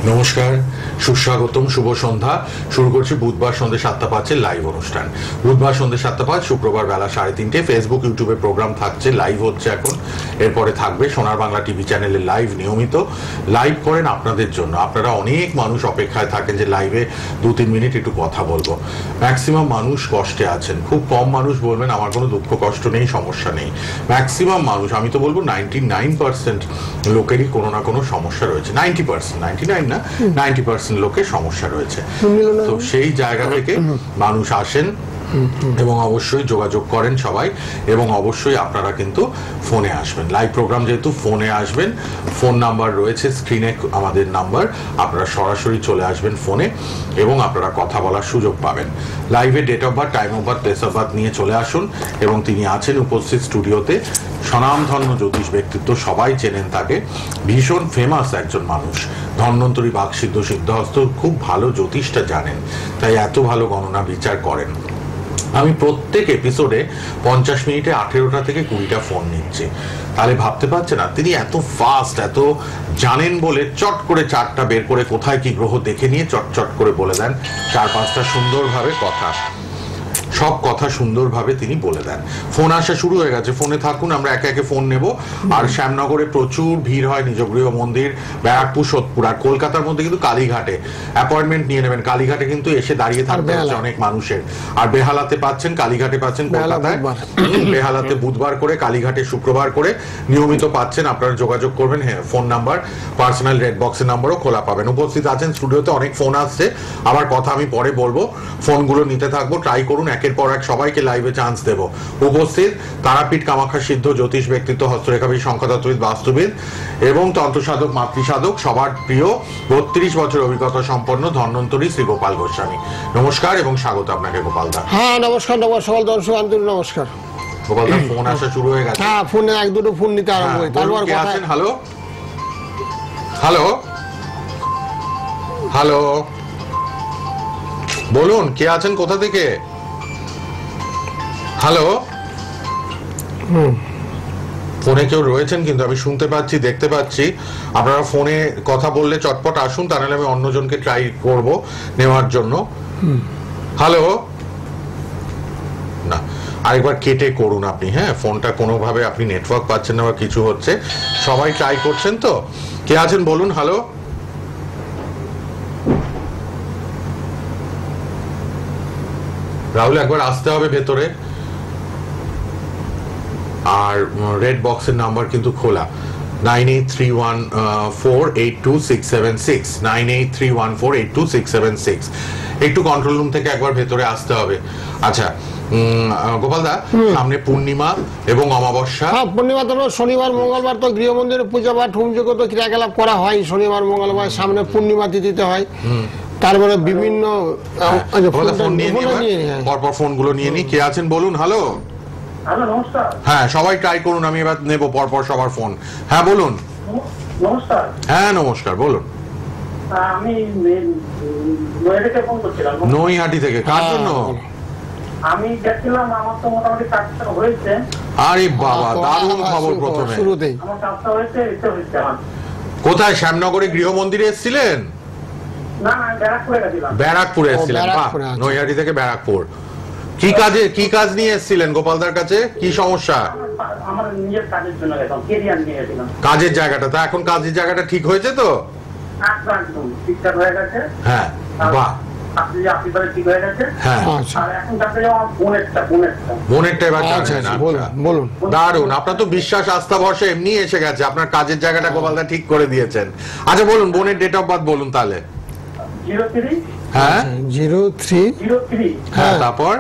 নমস্কার, সুস্বাগতম, শুভ সন্ধ্যা। শুরু করছি বুধবার সন্ধ্যে 7:05 লাইভ অনুষ্ঠান। বুধবার সন্ধ্যে 7:05, শুক্রবার বেলা 3:30 ফেসবুক ইউটিউবে প্রোগ্রাম থাকছে, লাইভ হচ্ছে এখন। এরপরে থাকবে সোনার বাংলা টিভি চ্যানেলে লাইভ, নিয়মিত লাইভ করেন আপনাদের জন্য। আপনারা অনেক মানুষ অপেক্ষায় থাকেন যে লাইভে 2-3 মিনিট একটু কথা বলবো। ম্যাক্সিমাম মানুষ কষ্টে আছেন, খুব কম মানুষ বলবেন আমার কোনো দুঃখ কষ্ট নেই, সমস্যা নেই। ম্যাক্সিমাম মানুষ, আমি তো বলবো 99% লোকেরই কোনো না কোনো সমস্যা রয়েছে। 90%, 99 না, 90% লোকের সমস্যা রয়েছে। তো সেই জায়গা থেকে মানুষ আসেন এবং অবশ্যই যোগাযোগ করেন সবাই, এবং অবশ্যই আপনারা কিন্তু ফোনে আসবেন। লাইভ প্রোগ্রাম যেহেতু ফোনে আসবেন, ফোন নাম্বার রয়েছে স্ক্রিনে, আমাদের নাম্বার, আপনারা সরাসরি চলে আসবেন ফোনে এবং আপনারা কথা বলার সুযোগ পাবেন। লাইভে date of birth, time of birth, place of birth নিয়ে চলে আসুন। এবং তিনি আছেন উপস্থিত স্টুডিওতে, স্বনামধন্য জ্যোতিষ ব্যক্তিত্ব, সবাই চেনেন তাকে, ভীষণ ফেমাস একজন মানুষ, ধন্বন্তরী বাকসিদ্ধ সিদ্ধহস্ত, খুব ভালো জ্যোতিষটা জানেন, তাই এত ভালো গণনা বিচার করেন। আমি প্রত্যেক এপিসোডে 50 মিনিটে 18টা থেকে 20টা ফোন নিচ্ছি। তাহলে ভাবতে পারছে না তিনি এত ফাস্ট, এত জানেন বলে চট করে 4টা বের করে কোথায় কি গ্রহ দেখে নিয়ে চট করে বলে দেন। 4-5টা সুন্দরভাবে কথা, সব কথা সুন্দরভাবে তিনি বলে দেন। ফোন আসা শুরু হয়ে গেছে, ফোনে থাকুন, আমরা একে একে ফোন নেব। আর শ্যামনগরে প্রচুর ভিড় হয়, নিজগৃহ মন্দির, ব্যারাকপুর, সোদপুর, আর কলকাতার মধ্যে কিন্তু কালীঘাটে অ্যাপয়েন্টমেন্ট নিয়ে নেবেন। কালীঘাটে কিন্তু এসে দাঁড়িয়ে থাকতে হচ্ছে অনেক মানুষের। আর বেহালাতে পাচ্ছেন, কালীঘাটে পাচ্ছেন কলকাতায়, বেহালাতে বুধবার করে, কালীঘাটে শুক্রবার করে নিয়মিত পাচ্ছেন। আপনারা যোগাযোগ করবেন, হ্যাঁ, ফোন নাম্বার, পার্সোনাল রেড বক্সের নাম্বারও খোলা পাবেন। উপস্থিত আছেন স্টুডিওতে, অনেক ফোন আসছে, আবার কথা আমি পরে বলবো, ফোনগুলো নিতে থাকবো, ট্রাই করুন, একের পর এক সবাইকে লাইভে চান্স দেব। উপস্থিত তারাপীঠ কামাখ্যা সিদ্ধ জ্যোতিষ ব্যক্তিত্ব, হস্তরেখাবিদ, সংখ্যাতত্ত্ববিদ, বাস্তুবিদ এবং তন্ত্রসাধক, মাতৃসাধক, সবার প্রিয় 32 বছর অভিজ্ঞতা সম্পন্ন ধন্বন্তরী শ্রী গোপাল গোস্বামী। নমস্কার এবং স্বাগত আপনাকে গোপাল দা। হ্যাঁ নমস্কার, সকল দর্শক আন্তরিক নমস্কার। গোপাল দা, ফোন আসা শুরু হয়ে গেছে। হ্যাঁ, ফোনে 1-2টো ফোন নিতে আরম্ভ হই। তারপর কে আছেন? হ্যালো হ্যালো হ্যালো, বলুন কে আছেন, কোথা থেকে? হ্যালো, ফোনে কেউ রয়েছেন কিন্তু আমি শুনতে পাচ্ছি, দেখতে পাচ্ছি। আপনারা ফোনে কথা বললে চটপট আসুন, তা নাহলে আমি অন্যজনকে ট্রাই করব নেওয়ার জন্য। হ্যালো, না, আরেকবার কেটে করুন আপনি। হ্যাঁ, ফোনটা কোনোভাবে আপনি নেটওয়ার্ক পাচ্ছেন না বা কিছু হচ্ছে, সবাই ট্রাই করছেন তো। কে আছেন বলুন। হ্যালো, রাহুল, একবার আসতে হবে ভেতরে। আর রেড বক্সের নাম্বার কিন্তু খোলা, 9831482676, 9831482676। একটু কন্ট্রোল রুম থেকে একবার ভেতরে আসতে হবে। আচ্ছা গোপাল দা, সামনে পূর্ণিমা এবং অমাবস্যা। হ্যাঁ, পূর্ণিমা তো শনিবার মঙ্গলবার তো গৃহ মন্দিরে পূজা পাঠ হোমযজ্ঞ তো ক্রিয়াকলাপ করা হয় শনিবার মঙ্গলবার, সামনে পূর্ণিমা তিথিতে হয়। তারপরে বিভিন্ন পরপর ফোনগুলো নিয়ে নি। কে আছেন বলুন। হ্যালো, হ্যাঁ, সবাই ট্রাই করুন, আমি এবার নেব পরপর সবার ফোন। হ্যাঁ বলুন। নমস্কার। হ্যাঁ নমস্কার, বলুন। আমি ফোন করছিলাম নৈহাটি থেকে। কার জন্য? আমি দেখছিলাম আমার তো মোটামুটি কাজটা হয়েছে। আরে বাবা, দারুণ খবর। প্রথমে শুরুতেই আমার কাজটা হয়েছে, আমার কোথায়? শ্যামনগরে গৃহ মন্দিরে এসেছিলেন? না না, ব্যারাকপুরে গেছিলাম। ব্যারাকপুরে এসেছিলেন? বাহ, নৈহাটি থেকে ব্যারাকপুর। কি কাজ নিয়ে এসেছিলেন গোপালদার কাছে? কি সমস্যা? আমার নিজের কাজের জন্য গেছিলাম, কেরিয়ার নিয়ে গেছিলাম। কাজের জায়গাটা, তা এখন কাজের জায়গাটা ঠিক হয়েছে তো? একদম ঠিকঠাক হয়ে গেছে। হ্যাঁ, বাহ, ঠিক হয়ে গেছে। হ্যাঁ, আর এখন যাতে আমার বোনেরটা এবার যাচ্ছেন। বলুন। দারুণ, আপনার তো বিশ্বাস, আস্থা, ভরসা এমনি এসে গেছে, আপনার কাজের জায়গাটা গোপালদা ঠিক করে দিয়েছেন। আচ্ছা বলুন, বোনের ডেট অফ বার্থ বলুন তাহলে। 03। হ্যাঁ 03। হ্যাঁ, তারপর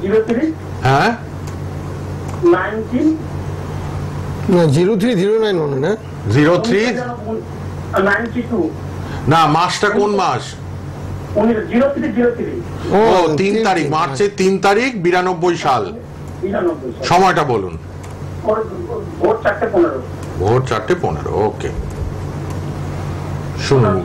03। হ্যাঁ 19 না, 0309 মনে না, 03 92। না, মাসটা কোন মাস? 03। ও 3 তারিখ, মার্চের 3 তারিখ, 92 সাল। সময়টা বলুন। ভোর 4:15। ভোর 4:15। ওকে, শুনুন।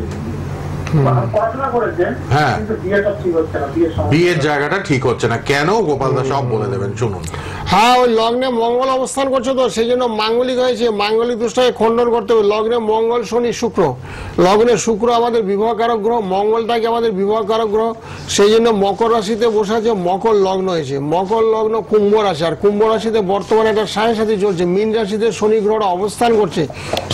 পড়াশোনা করেছেন, হ্যাঁ। কিন্তু বিয়েটা ঠিক হচ্ছে না, বিয়ের জায়গাটা ঠিক হচ্ছে না কেন? গোপালদা সব বলে দেবেন, শুনুন। হ্যাঁ, ওই লগ্নে মঙ্গল অবস্থান করছে তো সেই জন্য মাঙ্গলিক হয়েছে। মাঙ্গলিক দোষটাকে খণ্ডন করতে হবে। লগ্নে মঙ্গল, শনি, শুক্র। লগ্নে শুক্র আমাদের বিবাহকারক গ্রহ, মঙ্গলটাকে আমাদের বিবাহকারক গ্রহ। সেই জন্য মকর রাশিতে বসে আছে, মকর লগ্ন হয়েছে। মকর লগ্ন কুম্ভ রাশি, আর কুম্ভ রাশিতে বর্তমানে একটা সাড়ে সাথী চলছে। মীন রাশিতে শনি গ্রহটা অবস্থান করছে,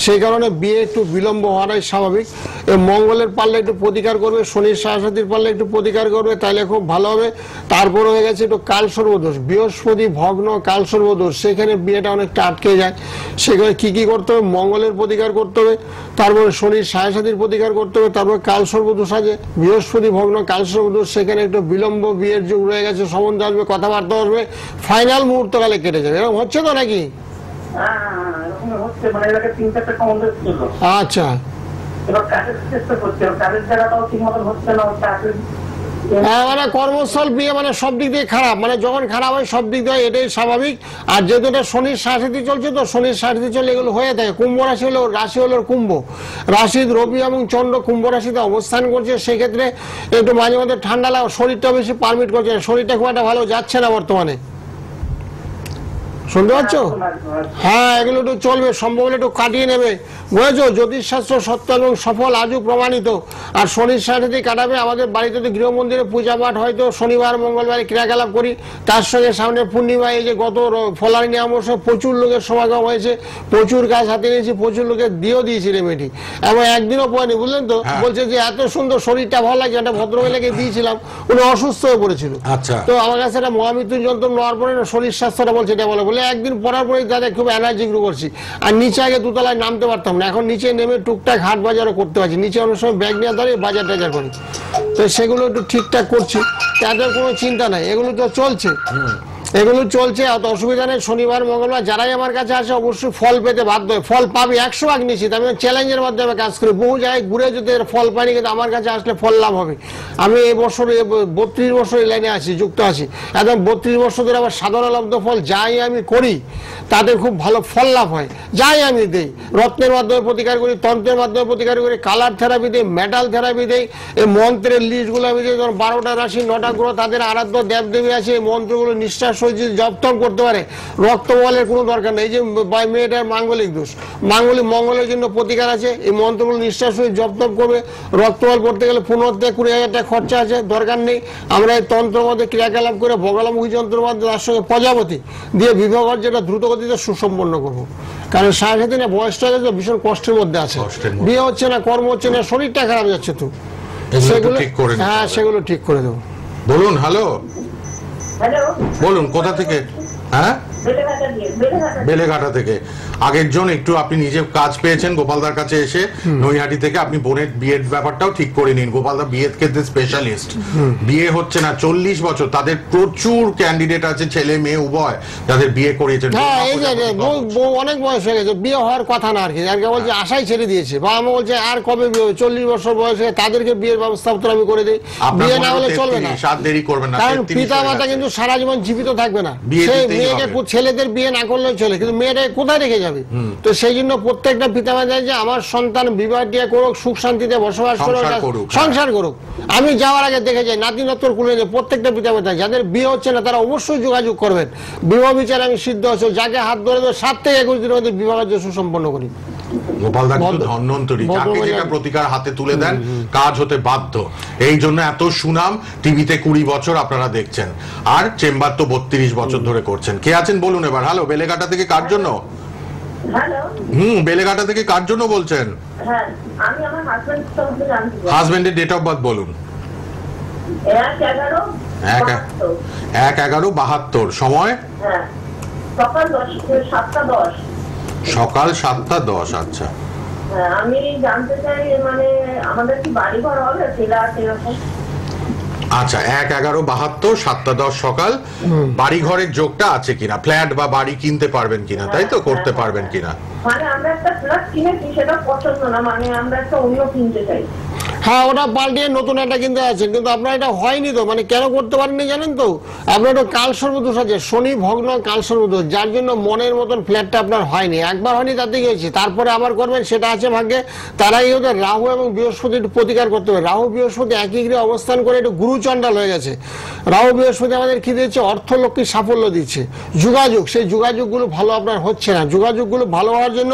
সেই কারণে বিয়ে একটু বিলম্ব হওয়াটাই স্বাভাবিক। এই মঙ্গলের পারলে একটু প্রতিকার করবে, শনির সাড়ে সাথীর পারলে একটু প্রতিকার করবে, তাহলে খুব ভালো হবে। তারপর হয়ে গেছে একটু কাল সর্বদোষ, বৃহস্পতি ভগ্ন, কাল সর্বদোষ, সেখানে বিয়েটা অনেকটা আটকে যায়। সেখানে কি কি করতে হবে? মঙ্গলের প্রতিকার করতে হবে, তারপরে শনির সাড়ে সাথীর প্রতিকার করতে হবে, তারপরে কাল সর্বদোষ আছে, বৃহস্পতি ভগ্ন, কাল সর্বদোষ, সেখানে একটু বিলম্ব বিয়ের যুগ রয়ে গেছে। সম্বন্ধ আসবে, কথাবার্তা আসবে, ফাইনাল মুহূর্তকালে কেটে যাবে। এরকম হচ্ছে তো নাকি? এরকম হচ্ছে, মানে এলাকায় 3-4টা সম্বন্ধ ছিল। আচ্ছা, এবার কাজের চেষ্টা করছে, কাজের জায়গাটাও ঠিক মতন হচ্ছে না, চাকরি মানে কর্মস্থল বিয়ে মানে সব দিক দিয়ে খারাপ, মানে যখন খারাপ হয় সব দিক দিয়ে, এটাই স্বাভাবিক। আর যেহেতু এটা শনির সাথী চলছে, তো শনির সাথী চলে এগুলো হয়ে থাকে। কুম্ভ রাশি হলো, রাশি হলো কুম্ভ রাশির রবি এবং চন্দ্র কুম্ভ রাশিতে অবস্থান করছে, সেক্ষেত্রে একটু মাঝে মাঝে ঠান্ডা লাগে, শরীরটা বেশি পারমিট করছে না, শরীরটা খুব একটা ভালো যাচ্ছে না বর্তমানে। শুনতে পাচ্ছ? হ্যাঁ, এগুলো একটু চলবে, সম্ভব হলে একটু কাটিয়ে নেবে, বুঝেছো? জ্যোতিষশাস্ত্র সত্য এবং সফল, আজও প্রমাণিত। আর শনির সাথে কাটাবে। আমাদের বাড়িতে তো গৃহ মন্দিরে পূজা পাঠ হয়তো শনিবার মঙ্গলবারে ক্রিয়াকলাপ করি, তার সঙ্গে সামনে পূর্ণিমা, এই যে গত ফলানি অমাবস্যা প্রচুর লোকের সমাগম হয়েছে, প্রচুর কাজ হাতে নিয়েছি, প্রচুর লোকের দিয়েও দিয়েছি রেমেডি, এবং একদিনও পড়েনি, বুঝলেন তো? বলছে যে এত সুন্দর শরীরটা ভালো লাগছে, একটা ভদ্রমহিলাকে দিয়েছিলাম, উনি অসুস্থ হয়ে পড়েছিল। আচ্ছা, তো আমার কাছে একটা মহামৃত্যুর যন্ত্র নেওয়ার পরে শরীর স্বাস্থ্যটা বলছে, এটা বলে একদিন পড়ার পরেই তাদের খুব এনার্জি গ্রো করছি। আর নিচে আগে দুতলায় নামতে পারতাম না, এখন নিচে নেমে টুকটাক হাট বাজারও করতে পারছি। নিচে অনেক সময় ব্যাগ নিয়ে দাঁড়িয়ে বাজার টাজার করি, তো সেগুলো একটু ঠিকঠাক করছি, তাদের কোনো চিন্তা নাই। এগুলো তো চলছে, এগুলো চলছে, অত অসুবিধা নেই। শনিবার মঙ্গলবার যারাই আমার কাছে আসে অবশ্যই ফল পেতে বাধ্য হয়। ফল পাবে 100 নিশ্চিত। আমি চ্যালেঞ্জের মাধ্যমে কাজ করি, বহু জায়গায় ঘুরে যদি ফল পাইনি, কিন্তু আমার কাছে আসলে ফল লাভ হবে। আমি এই বছর 32 বছর এই লাইনে আছি, যুক্ত আছি, একদম 32 বছর ধরে। আবার সাধারণ লব্ধ ফল যাই আমি করি তাদের খুব ভালো ফল লাভ হয়, যাই আমি দিই। রত্নের মাধ্যমে প্রতিকার করি, তন্ত্রের মাধ্যমে প্রতিকার করি, কালার থেরাপি দিই, মেটাল থেরাপি দিই, এই মন্ত্রের লিস্টগুলো আমি দিই। ধরুন 12টা রাশি 9টা গ্রহ, তাদের আরাধ্য দেবদেবী আছে, এই মন্ত্রগুলো নিঃশ্বাস জপ তপ করতে পারে। রক্তবলের কোনো দরকার নেই। এই যে মেয়েটার মাঙ্গলিক দোষ, মঙ্গলের জন্য প্রতিকার আছে, এই মন্ত্রগুলো নিঃশ্বাস জপ তপ করবে। রক্তবল করতে গেলে 15,000-20,000 টাকা খরচা আছে, দরকার নেই। আমরা এই তন্ত্রের মধ্যে ক্রিয়াকলাপ করে বগলামুখী যন্ত্রের মধ্যে তার সঙ্গে প্রজাপতি দিয়ে বিবাহ যেটা দ্রুত গতিতে সুসম্পন্ন করবো। কারণ সাড়ে সাথে না বয়সটা গেছে, ভীষণ কষ্টের মধ্যে আছে, বিয়ে হচ্ছে না, কর্ম হচ্ছে না, শরীরটা খারাপ যাচ্ছে। তো সেগুলো হ্যাঁ, সেগুলো ঠিক করে দেবো। বলুন। হ্যালো, হ্যালো, বলুন কোথা থেকে? হ্যাঁ, বেলেঘাটা থেকে। আগের জন একটু, আপনি নিজে কাজ পেয়েছেন গোপালদার কাছে এসে নৈহাটি থেকে, আপনি বোনের বিয়ের ব্যাপারটাও ঠিক করে নিন। গোপালদা বিয়ের ক্ষেত্রে স্পেশালিস্ট। বিয়ে হচ্ছে না 40 বছর, তাদের প্রচুর ক্যান্ডিডেট আছে, ছেলে মেয়ে উভয়, যাদের বিয়ে করিয়েছেন। হ্যাঁ, এই যে অনেক বয়স হয়ে গেছে, বিয়ে হওয়ার কথা না আর কি, আর বলছে আশাই ছেড়ে দিয়েছে। বা আমি বলছে আর কবে বিয়ে হবে, 40 বছর বয়স হয়ে তাদেরকে বিয়ের ব্যবস্থা আমি করে দিই। বিয়ে না হলে চলবে না, দেরি করবেন না, কারণ পিতা মাতা কিন্তু সারা জীবন জীবিত থাকবে না। সেই মেয়েকে, ছেলেদের বিয়ে না করলেও চলে, কিন্তু মেয়েটা কোথায় রেখে যাবে? তো সেই জন্য প্রত্যেকটা পিতা মাতা যে আমার সন্তান বিবাহ দিয়ে করুক, সুখ শান্তিতে বসবাস করুক, সংসার করুক। আমি যাওয়ার আগে দেখে যাই নাতি নত্তর কুলে যে প্রত্যেকটা পিতা মাতা যাদের বিয়ে হচ্ছে না তারা অবশ্যই যোগাযোগ করবেন। বিবাহ বিচার আমি সিদ্ধ আছি, যাকে হাত ধরে দেবো 7 থেকে 21 দিনের মধ্যে বিবাহ কার্য সুসম্পন্ন করি। গোপালদা কিন্তু ধন্বন্তরী, যাকে যেটা প্রতিকার হাতে তুলে দেন কাজ হতে বাধ্য। এই জন্য এত সুনাম। টিভিতে 20 বছর আপনারা দেখছেন, আর চেম্বার তো 32 বছর ধরে করছেন। কে আছেন বলুন এবার। হ্যালো, বেলেঘাটা থেকে কার জন্য? বেলেঘাটা থেকে কার জন্য বলছেন? আমি আমার হাজবেন্ডের ডেট অফ বার্থ বলুন। 1/11/72। সময়? সকাল 7টা 10। আচ্ছা, আমি জানতে চাই মানে আমাদের কি বাড়ি ঘর হবে? আচ্ছা, 1/11/72, 7টা 10 সকাল। বাড়ি ঘরের যোগটা আছে কিনা, ফ্ল্যাট বা বাড়ি কিনতে পারবেন কিনা, তাই তো, করতে পারবেন কিনা? মানে আমরা একটা ফ্ল্যাট কিনেছি, সেটা পছন্দ না, মানে আমরা একটা অন্য কিনতে চাই। হ্যাঁ, ওটা পাল্টিয়ে নতুন একটা কিনতে আছেন, কিন্তু আপনার এটা হয়নি তো, মানে কেন করতে পারেননি জানেন তো? আপনার একটা কাল সর্বদোষ আছে, শনি ভগ্ন কাল সর্বদোষ, যার জন্য মনের মতন ফ্ল্যাটটা আপনার হয়নি। একবার হয়নি তাতে কি হয়েছে, তারপরে আবার করবেন, সেটা আছে ভাগ্যে। তার আগে ওদের রাহু এবং বৃহস্পতি একটু প্রতিকার করতে হবে। রাহু বৃহস্পতি একই গৃহে অবস্থান করে একটু গুরুচণ্ডাল হয়ে গেছে। রাহু বৃহস্পতি আমাদের কি দিচ্ছে, অর্থ লক্ষ্মী সাফল্য দিচ্ছে। যোগাযোগ, সেই যোগাযোগগুলো ভালো আপনার হচ্ছে না। যোগাযোগগুলো ভালো হওয়ার জন্য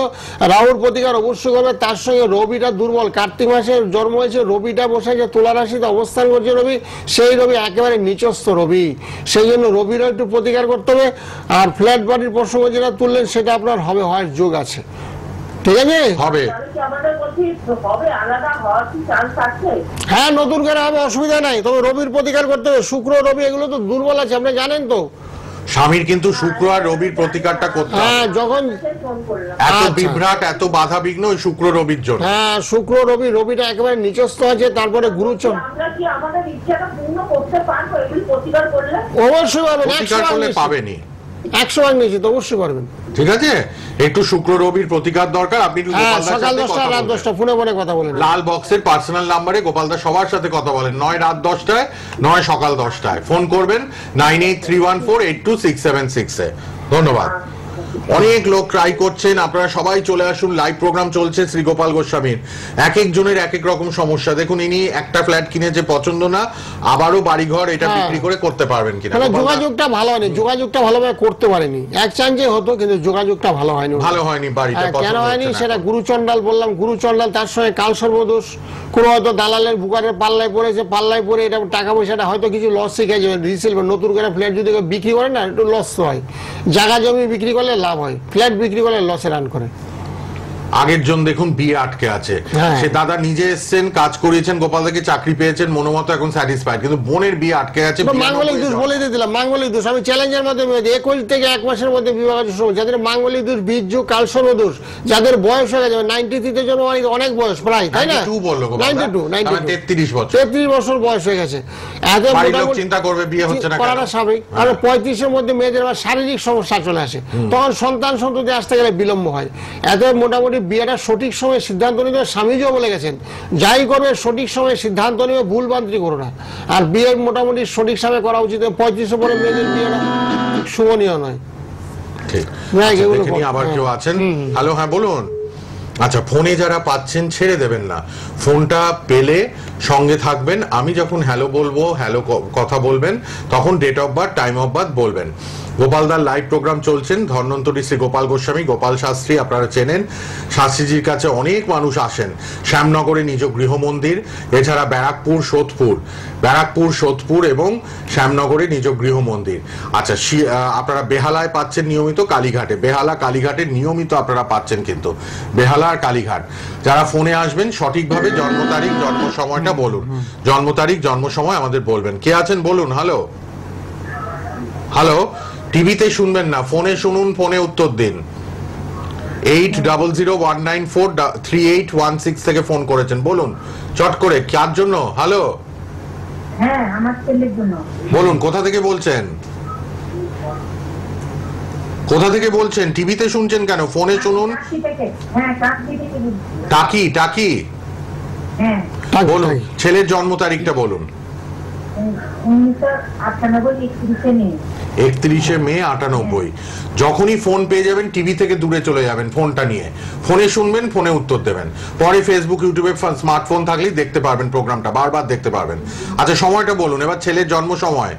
রাহুর প্রতিকার অবশ্যই করবে। তার সঙ্গে রবিটা দুর্বল, কার্তিক মাসে জন্ম হয়েছে, রবিটা বসে আছে তুলা রাশিতে অবস্থান করছে রবি, সেই রবি একেবারে নিচস্থ রবি, সেই জন্য রবিরও একটু প্রতিকার করতে হবে। আর ফ্ল্যাট বাড়ির প্রসঙ্গ যেটা তুললেন সেটা আপনার হবে, হওয়ার যোগ আছে, ঠিক আছে? হবে। হ্যাঁ, নতুন করে হবে, অসুবিধা নাই, তবে রবির প্রতিকার করতে হবে। শুক্র রবি এগুলো তো দুর্বল আছে, আপনি জানেন তো। স্বামীর কিন্তু শুক্র আর রবির প্রতিকারটা করতে হবে। হ্যাঁ, যখন এত আচ্ছা। বিভ্রাট, এত বাধা বিঘ্ন ওই শুক্র রবির জন্য। হ্যাঁ, শুক্র রবি, রবিটা একেবারে নিচস্থ আছে, তারপরে গুরুচন্দ্র। অবশ্যই পারবেন, প্রতিকার করলে পাবেনি, 100 ভাগ নিশ্চিত, অবশ্যই পারবেন। ঠিক আছে? একটু শুক্র রবির প্রতিকার দরকার। আপনি একটু হ্যাঁ, গোপালদার সকাল সাথে 10টা কথা রাত বলবেন। 10টা ফোনে ফোনে কথা বলেন। লাল বক্সের পার্সোনাল নাম্বারে গোপালদা সবার সাথে কথা বলেন, নয় রাত 10টায়, নয় সকাল 10টায়। ফোন করবেন 9831482676 এ। ধন্যবাদ। অনেক লোক ট্রাই করছেন, আপনারা সবাই চলে আসুন, লাইভ প্রোগ্রাম চলছে শ্রী গোপাল গোস্বামীর। এক একজনের এক এক রকম সমস্যা। দেখুন, ইনি একটা ফ্ল্যাট কিনেছে, পছন্দ না, আবারও বাড়িঘর এটা বিক্রি করে করতে পারবেন কিনা। যোগাযোগটা ভালো হয়নি, যোগাযোগটা ভালোভাবে করতে পারেনি। এক চান্সে হতো, কিন্তু যোগাযোগটা ভালো হয়নি, ভালো হয়নি বাড়িটা। কেন হয়নি সেটা গুরুচণ্ডাল বললাম, গুরুচণ্ডাল, তার সঙ্গে কাল সর্বদোষ। কোনো হয়তো দালালের বুকারের পাল্লায় পড়েছে, পাল্লায় পড়ে এটা টাকা পয়সাটা হয়তো কিছু লস শিখে যাবে। রিসেল নতুন করে ফ্ল্যাট যদি বিক্রি করে না, একটু লস হয়। জায়গা জমি বিক্রি করলে লাভ হয়, ফ্ল্যাট বিক্রি করলে লসে রান করে। আগের জন দেখুন বিয়ে আটকে আছে, সে দাদা নিজে এসেছেন, কাজ করিয়েছেন, গোপালদাকে চাকরি পেয়েছেন, মনোমতো এখন স্যাটিসফাইড, কিন্তু বোনের বিয়ে আটকে আছে। মাঙ্গলিক দোষ বলে দিয়ে দিলাম, মাঙ্গলিক দোষ। আমি চ্যালেঞ্জের মাধ্যমে 21 থেকে 1 মাসের মধ্যে বিবাহ, যাদের মাঙ্গলিক দোষ, বীর্য, কালসর্প দোষ, যাদের বয়স হয়ে গেছে 93 জন্য অনেক বয়স প্রায়, তাই না? 93 বছর, 33 বছর বয়স হয়ে গেছে। এত চিন্তা করবে বিয়ে হচ্ছে না, করাটা স্বাভাবিক। আর 35-এর মধ্যে মেয়েদের শারীরিক সমস্যা চলে আসে, তখন সন্তান সন্ততি আসতে গেলে বিলম্ব হয়। এত মোটামুটি বিয়েটা সঠিক সময়ে সিদ্ধান্ত নিতে, স্বামীজিও বলে গেছেন, যাই করবে সঠিক সময়ে সিদ্ধান্ত নিবে, ভুল বান্তি করো না। আর বিয়ে মোটামুটি সঠিক সময় করা উচিত। 35 পরে মেয়েদের বিয়েটা শুভনীয় নয়। ঠিক। আবার কেউ আছেন? হ্যালো, হ্যাঁ বলুন। আচ্ছা, ফোনে যারা পাচ্ছেন ছেড়ে দেবেন না, ফোনটা পেলে সঙ্গে থাকবেন। আমি যখন হ্যালো বলবো, হ্যালো কথা বলবেন, তখন date of birth, time of birth বলবেন। গোপালদার লাইভ প্রোগ্রাম চলছেন, ধন্বন্তরী শ্রী গোপাল গোস্বামী, গোপাল শাস্ত্রী, আপনারা চেনেন। শাস্ত্রীজির কাছে অনেক মানুষ আসেন। শ্যামনগরে নিজ গৃহ মন্দির, এছাড়া ব্যারাকপুর, সোদপুর এবং শ্যামনগরে নিজ গৃহ মন্দির। আচ্ছা, আপনারা বেহালায় পাচ্ছেন নিয়মিত, কালীঘাটে, বেহালা কালীঘাটে নিয়মিত আপনারা পাচ্ছেন, কিন্তু বেহালা আর কালীঘাট। যারা ফোনে আসবেন সঠিকভাবে জন্ম তারিখ, জন্ম সময়টা বলুন, জন্ম তারিখ, জন্ম সময় আমাদের বলবেন। কে আছেন বলুন। Hello, hello. টিভিতে শুনবেন না, ফোনে শুনুন, ফোনে উত্তর দিন। 8001943816 থেকে ফোন করেছেন, বলুন চট করে, কার জন্য? হ্যালো, হ্যাঁ, আমার ছেলের জন্য। বলুন, কোথা থেকে বলছেন? কোথা থেকে বলছেন? টিভিতে শুনছেন কেন? ফোনে শুনুন। টাকি। হ্যাঁ, বলুন, ছেলের জন্ম তারিখটা বলুন। 31 মে 98। যখনই ফোন পেয়ে যাবেন টিভি থেকে দূরে চলে যাবেন, ফোনটা নিয়ে ফোনে শুনবেন, ফোনে উত্তর দেবেন। পরে ফেসবুক, ইউটিউবে স্মার্টফোন থাকলেই দেখতে পারবেন, প্রোগ্রামটা বারবার দেখতে পারবেন। আচ্ছা, সময়টা বলুন এবার, ছেলের জন্ম সময়।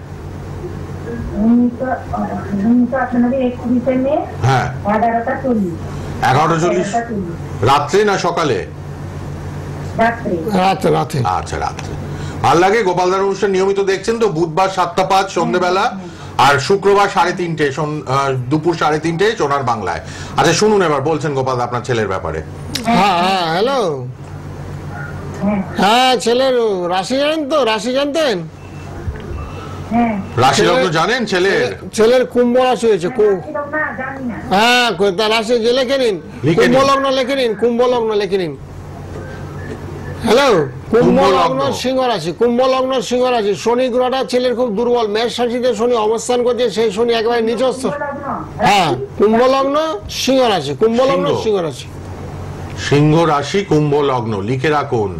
হ্যাঁ, 11:40। রাত্রে না সকালে? রাতে। আচ্ছা, রাত্রে। ভাল লাগে গোপালদার অনুষ্ঠান নিয়মিত দেখছেন তো? বুধবার 7:05 সন্ধ্যেবেলা, আর শুক্রবার 3:30 দুপুর 3:30 সোনার বাংলায়। আচ্ছা, শুনুন এবার, বলছেন গোপাল আপনার ছেলের ব্যাপারে। হ্যাঁ, হ্যালো। হ্যাঁ, ছেলের রাশি জানেন তো? রাশি জানতেন? রাশি লগ্ন জানেন ছেলের? ছেলের কুম্ভ রাশি হয়েছে। হ্যাঁ, তার রাশি যে লেখে নিন, কুম্ভ লগ্ন লেখে নিন, কুম্ভ লগ্ন লেখে নিন। হ্যালো, কুম্ভ লগ্ন সিংহ রাশি, কুম্ভ লগ্ন সিংহ রাশি। শনি গ্রহটা ছেলের খুব দুর্বল, মেষ রাশিতে শনি অবস্থান করছে, সেই শনি একেবারে নিচস্থ। হ্যাঁ, কুম্ভ লগ্ন সিংহ রাশি, কুম্ভ লগ্ন সিংহ রাশি। সিংহ রাশি, কুম্ভ লগ্ন লিখে রাখুন।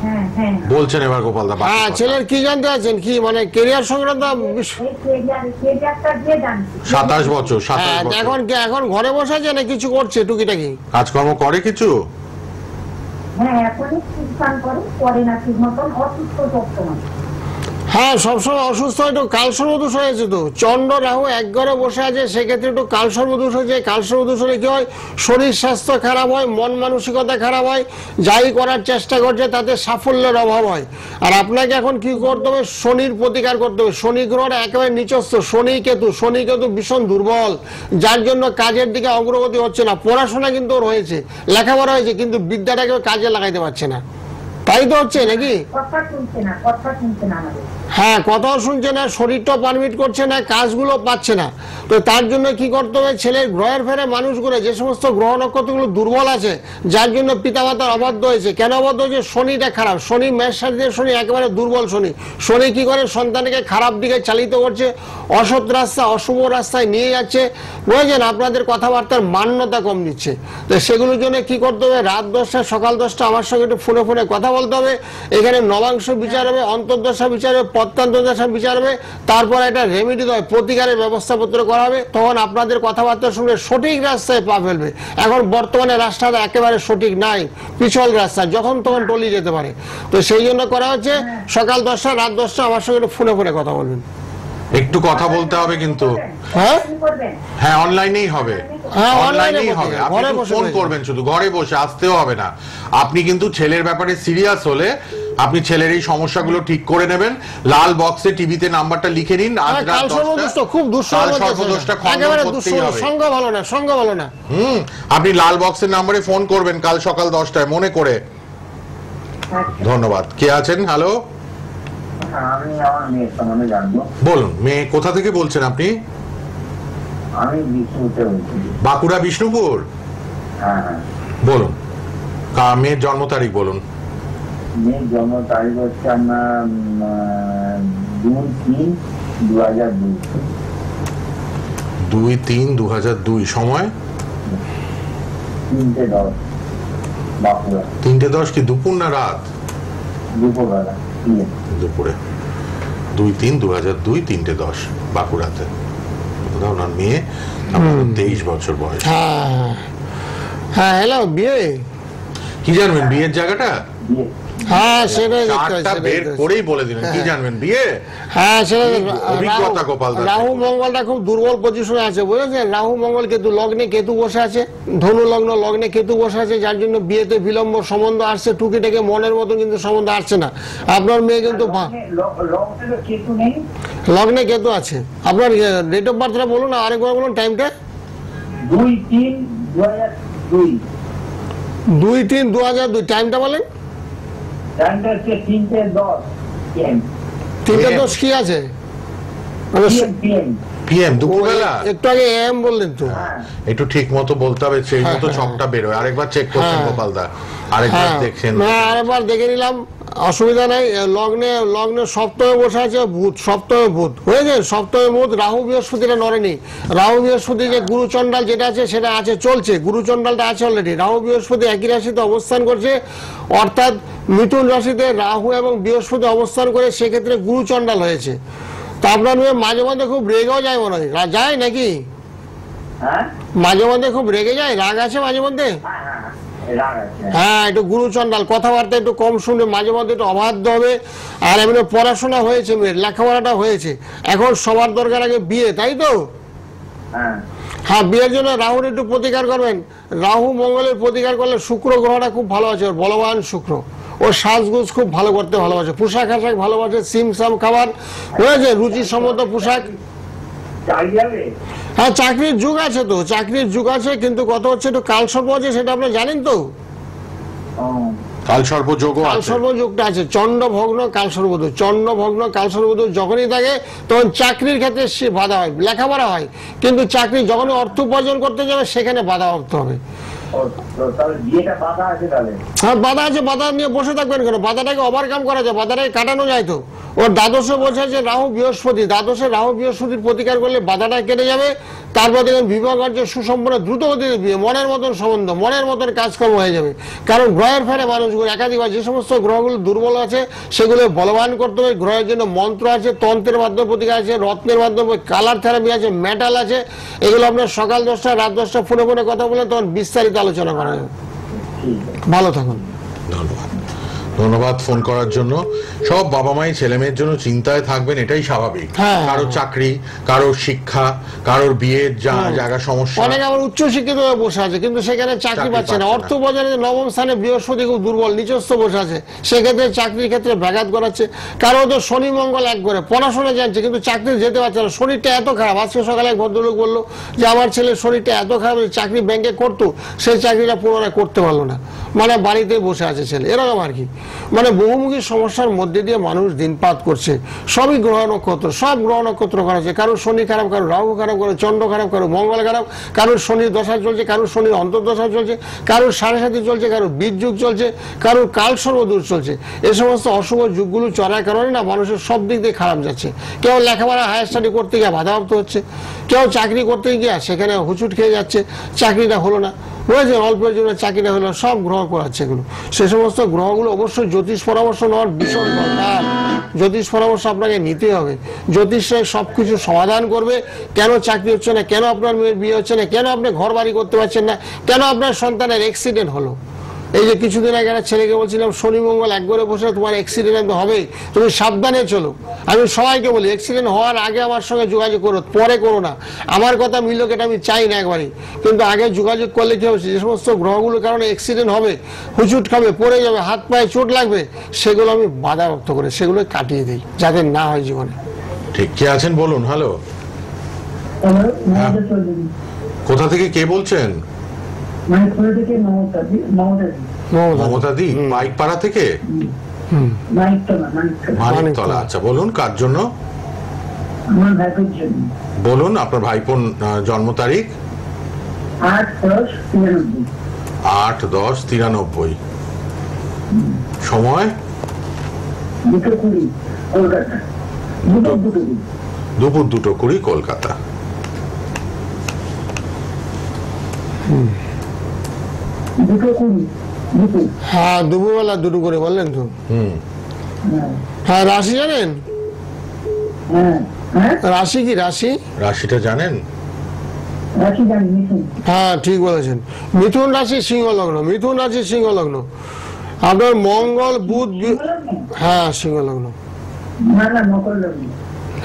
হ্যাঁ হ্যাঁ বলছেন এবার গোপালদা বাকি হ্যাঁ কথা। ছেলের কি জানতে আছেন, কি মানে কেরিয়ার সংক্রান্ত কেরিয়ারটা দিয়ে জানছি 27 বছর, 27 হ্যাঁ, বছর। এখন ঘরে বসে আছে না কিছু করছে টুকিটাকি? কাজকর্ম করে কিছু? হ্যাঁ এখনই টিউশন করে না ঠিক মতন, অসুস্থ বর্তমান। হ্যাঁ সবসময় অসুস্থ, একটু কালসর্বদোষ হয়েছে তো, চন্দ্র রাহু এক ঘরে বসে আছে, সেক্ষেত্রে একটু কালসর্বদোষ হয়েছে। কালসর্বদোষ হলে কি হয়, শরীর স্বাস্থ্য খারাপ হয়, মন মানসিকতা খারাপ হয়, যাই করার চেষ্টা করছে তাতে সাফল্যের অভাব হয়। আর আপনাকে এখন কি করতে হবে, শনির প্রতিকার করতে হবে। শনি গ্রহটা একেবারে নিচস্থ, শনি কেতু ভীষণ দুর্বল, যার জন্য কাজের দিকে অগ্রগতি হচ্ছে না। পড়াশোনা কিন্তু ওর হয়েছে, লেখাপড়া হয়েছে, কিন্তু বিদ্যাটাকে কাজে লাগাইতে পারছে না, তাই তো হচ্ছে নাকি? কথা শুনছে না আমাদের। হ্যাঁ কথাও শুনছে না, শরীরটাও পারমিট করছে না, কাজগুলো পাচ্ছে না। তো তার জন্য কি করতে হবে, ছেলের গ্রহের ফেরে মানুষগুলো যে সমস্ত গ্রহ নক্ষত্রগুলো দুর্বল আছে, যার জন্য পিতামাতার অবাধ্য হয়েছে। কেন অবাধ্য হয়েছে, শনিটা খারাপ, শনি মেষ রাশিতে, শনি একেবারে দুর্বল। শনি কি করে, সন্তানকে খারাপ দিকে চালিত করছে, অসৎ রাস্তা অশুভ রাস্তায় নিয়ে যাচ্ছে, বুঝেছেন? আপনাদের কথাবার্তার মান্যতা কম দিচ্ছে। তো সেগুলোর জন্য কি করতে হবে, রাত 10টা সকাল 10টা আমার সঙ্গে একটু ফোনে কথা বলতে হবে। এখানে নবাংশ বিচার হবে, অন্তর্দশা বিচার হবে, প্রত্যন্তদশা বিচার হবে, তারপর একটা রেমেডি দেয়, প্রতিকারের ব্যবস্থাপত্র করা হবে। তখন আপনাদের কথাবার্তা শুনে সঠিক রাস্তায় পা ফেলবে। এখন বর্তমানে রাস্তাটা একেবারে সঠিক নাই, পিছল রাস্তা, যখন তখন টলি যেতে পারে। তো সেই জন্য করা হচ্ছে সকাল 10টা রাত 10টা আমার সঙ্গে একটু ফোনে কথা বলবেন। একটু কথা বলতে হবে কিন্তু। হ্যাঁ হ্যাঁ অনলাইনেই হবে, হ্যাঁ, অনলাইনেই online-এ হবে। আপনি ঘরে একটু বসে ফোন হয়ে করবেন, শুধু ঘরে বসে, আসতেও হবে না। আপনি কিন্তু ছেলের ব্যাপারে সিরিয়াস হলে আপনি ছেলের এই সমস্যাগুলো ঠিক করে নেবেন। লাল বক্সে টিভিতে নাম্বারটা লিখে নিন। আজ রাত কাল 10টা সর্বদোষ তো খুব কাল সর্বদোষটা খণ্ডন একেবারে করতেই হবে। সঙ্গ ভালো না। আপনি লাল বক্সের নাম্বারে ফোন করবেন কাল সকাল 10টায় মনে করে। ধন্যবাদ। কে আছেন? হ্যালো, আমি আমার মেয়ের সম্বন্ধে জানবো। বলুন। মেয়ে কোথা থেকে বলছেন আপনি? আমি বিষ্ণুপুর বলছি। বাঁকুড়া, বিষ্ণুপুর? হ্যাঁ হ্যাঁ। বলুন, মেয়ের জন্ম তারিখ বলুন। মেয়ের জন্ম তারিখ হচ্ছে আপনার 2-3-2002। 2-3-2002। সময় 3:10 বাঁকুড়া। 3:10 কি দুপুর না রাত? দুপুরবেলা দুপুরে। 2-3-2002 3:10 বাঁকুড়াতে। ওনার মেয়ে 23 বছর বয়স। হ্যাঁ হ্যালো, বিয়ে কি জানবেন বিয়ের জায়গাটা? বিয়ে। হ্যাঁ সেটাই দেখতে চারটা হবে, বের করেই বলে দিলেন। কি জানবেন বিয়ে? হ্যাঁ সেটা অভিজ্ঞতা গোপাল দাস। রাহু মঙ্গলটা খুব দুর্বল পজিশনে আছে, বুঝেছেন? রাহু মঙ্গল কেতু লগ্নে কেতু বসে আছে, ধনু লগ্নে কেতু বসে আছে, যার জন্য বিয়েতে বিলম্ব, সম্বন্ধ আসছে টুকিটাকে, মনের মতো কিন্তু সম্বন্ধ আসছে না। আপনার মেয়ে কিন্তু লগ্নে তো কেতু নেই। লগ্নে কেতু আছে। আপনার ডেট অফ বার্থটা বলুন, আরেকবার বলুন টাইমটা। 2-3-2002। 2-3-2002 টাইমটা বলেন। টাইমটা হচ্ছে 3:10 PM। 3:10 কি আছে? মানে PM। PM দুপুরবেলা? একটু আগে এম বললেন তো। হ্যাঁ। একটু ঠিক মতো বলতে হবে, সেই মতো ছকটা বেরোয়। আরেকবার চেক করছেন গোপাল দা? আরেকবার দেখছেন? আরেকবার দেখে নিলাম, অসুবিধা নাই। লগ্নে সপ্তমে বসে আছে বুধ, সপ্তমে বুধ হয়েছে, সপ্তমে বুধ। রাহু বৃহস্পতিটা নড়েনি। রাহু বৃহস্পতি যে গুরুচণ্ডাল যেটা আছে সেটা আছে, চলছে, গুরুচণ্ডালটা আছে অলরেডি। রাহু বৃহস্পতি একই রাশিতে অবস্থান করছে, অর্থাৎ মিথুন রাশিতে রাহু এবং বৃহস্পতি অবস্থান করে, সেক্ষেত্রে গুরুচণ্ডাল হয়েছে। তা আপনার মেয়ে মাঝে মধ্যে খুব রেগেও যায় মনে হয়, যায় নাকি? হ্যাঁ মাঝে মধ্যে খুব রেগে যায়, রাগ আছে মাঝে মধ্যে? রাগ আছে। হ্যাঁ একটু গুরুচণ্ডাল, কথাবার্তা একটু কম শুনবে, মাঝে মধ্যে একটু অবাধ্য হবে। আর এমনি পড়াশোনা হয়েছে, মেয়ের লেখাপড়াটা হয়েছে, এখন সবার দরকার আগে বিয়ে, তাই তো? হ্যাঁ হ্যাঁ, বিয়ের জন্য রাহুর একটু প্রতিকার করবেন। রাহু মঙ্গলের প্রতিকার করলে শুক্র গ্রহটা খুব ভালো আছে, ওর বলবান শুক্র। ও সাজগুজ খুব ভালো করতে ভালোবাসে, পোশাক আশাক ভালোবাসে, সিমসাম খাবার, বুঝেছে, রুচিসম্মত পোশাক। হ্যাঁ চাকরির যুগ আছে তো, চাকরির যুগ আছে, কিন্তু কত হচ্ছে একটু কালসর্প আছে, সেটা আপনি জানেন তো? কালসর্পযোগও আছে। কালসর্পযোগটা আছে, চন্ডভগ্ন কালসর্পদোষ। চন্ডভগ্ন কালসর্পদোষ যখনই থাকে তখন চাকরির ক্ষেত্রে বাধা হয়, লেখাপড়া হয়, কিন্তু চাকরি যখন অর্থ উপার্জন করতে যাবে সেখানে বাধা করতে হবে। হ্যাঁ বাধা আছে, বাধা নিয়ে বসে থাকবেন কেন? বাধাটাকে ওভারকাম করা যায়, বাধাটাকে কাটানো যায় তো। ওর দ্বাদশে বসে আছে রাহু বৃহস্পতি, দ্বাদশে রাহু বৃহস্পতির প্রতিকার করলে বাধাটা কেটে যাবে। তারপর দেখেন বিবাহ কার্য সুসম্পন্ন দ্রুত গতিতে বিয়ে, মনের মতন সম্বন্ধ, মনের মতন কাজকর্ম হয়ে যাবে। কারণ গ্রহের ফেরে মানুষগুলো একাধিকবার যে সমস্ত গ্রহগুলো দুর্বল আছে সেগুলো বলবান করতে হবে। গ্রহের জন্য মন্ত্র আছে, তন্ত্রের মাধ্যমে প্রতিকার আছে, রত্নের মাধ্যমে, কালার থেরাপি আছে, মেটাল আছে। এগুলো আপনার সকাল 10টা রাত 10টা ফোনে ফোনে কথা বলে তখন বিস্তারিত আলোচনা করা যাবে। ভালো থাকুন। ধন্যবাদ, ধন্যবাদ ফোন করার জন্য। সব বাবা মাই ছেলে মেয়ের জন্য চিন্তায় থাকবেন, এটাই স্বাভাবিক। কারোর চাকরি, কারোর শিক্ষা, কারোর বিয়ের জায়গা সমস্যা। অনেক আবার উচ্চ শিক্ষিত হয়ে বসে আছে কিন্তু সেখানে চাকরি পাচ্ছে না। অর্থ বাজারে নবম স্থানে বৃহস্পতি খুব দুর্বল, নিচস্থ বসে আছে, সেক্ষেত্রে চাকরির ক্ষেত্রে ব্যাঘাত করাচ্ছে। কারো তো শনি মঙ্গল এক করে পড়াশোনা জানছে কিন্তু চাকরি যেতে পারছে না, শরীরটা এত খারাপ। আজকে সকালে এক ভদ্রলোক বললো যে আমার ছেলের শরীরটা এত খারাপ, চাকরি ব্যাংকে করতো, সেই চাকরিটা পুনরায় করতে পারলো না, মানে বাড়িতেই বসে আছে ছেলে, এরকম আর কি। মানে বহুমুখী সমস্যার মধ্যে দিয়ে মানুষ দিনপাত করছে। সবই গ্রহ নক্ষত্র, সব গ্রহ নক্ষত্র খারাপ আছে। কারোর শনি খারাপ, কারোর রাহু খারাপ, কারোর চন্দ্র খারাপ, কারোর মঙ্গল খারাপ, কারোর শনির দশা চলছে, কারোর শনির অন্তর্দশা চলছে, কারোর 7.5 চলছে, কারোর বীজ যুগ চলছে, কারোর কাল সর্বদূর চলছে। এই সমস্ত অশুভ যুগগুলো চলার কারণে না মানুষের সব দিক দিয়ে খারাপ যাচ্ছে। কেউ লেখাপড়া হায়ার স্টাডি করতে গিয়ে বাধাপ্রাপ্ত হচ্ছে, কেউ চাকরি করতে গিয়ে সেখানে হুচুট খেয়ে যাচ্ছে, চাকরিটা হলো না, বুঝেছেন, অল্পের জন্য চাকরিটা হলো। সব গ্রহ করাচ্ছে এগুলো। সে সমস্ত গ্রহগুলো অবশ্যই জ্যোতিষ পরামর্শ নেওয়ার ভীষণ দরকার। জ্যোতিষ পরামর্শ আপনাকে নিতে হবে। জ্যোতিষরাই সবকিছু সমাধান করবে। কেন চাকরি হচ্ছে না, কেন আপনার মেয়ের বিয়ে হচ্ছে না, কেন আপনি ঘর বাড়ি করতে পারছেন না, কেন আপনার সন্তানের অ্যাক্সিডেন্ট হলো। এই যে কিছুদিন আগে একটা ছেলেকে বলছিলাম শনি মঙ্গল এক ঘরে বসে তোমার অ্যাক্সিডেন্ট হবেই, তুমি সাবধানে চলো। আমি সবাইকে বলি অ্যাক্সিডেন্ট হওয়ার আগে আমার সঙ্গে যোগাযোগ করো, পরে করো না। আমার কথা মিলুক এটা আমি চাই না একবারই, কিন্তু আগে যোগাযোগ করলে কি হবে, যে সমস্ত গ্রহগুলোর কারণে অ্যাক্সিডেন্ট হবে, হুচুট খাবে, পড়ে যাবে, হাত পায়ে চোট লাগবে, সেগুলো আমি বাধাপ্রাপ্ত করে সেগুলো কাটিয়ে দিই যাতে না হয় জীবনে। ঠিক, কে আছেন বলুন। হ্যালো, কোথা থেকে কে বলছেন? মমতা দি, মাইকপাড়া থেকে। মানিকতলা, আচ্ছা বলুন কার জন্য? বলুন আপনার ভাইপোর জন্ম তারিখ। 8/10/93। সময় দুপুর 2:20 কলকাতা। হ্যাঁ দুপুরবেলা 2 করে বললেন তো। হ্যাঁ রাশি জানেন? রাশি কি? রাশিটা জানেন? হ্যাঁ ঠিক বলেছেন। মিথুন রাশি সিংহ লগ্ন, মিথুন রাশি সিংহ লগ্ন। আপনার মঙ্গল বুধ, হ্যাঁ সিংহ লগ্ন।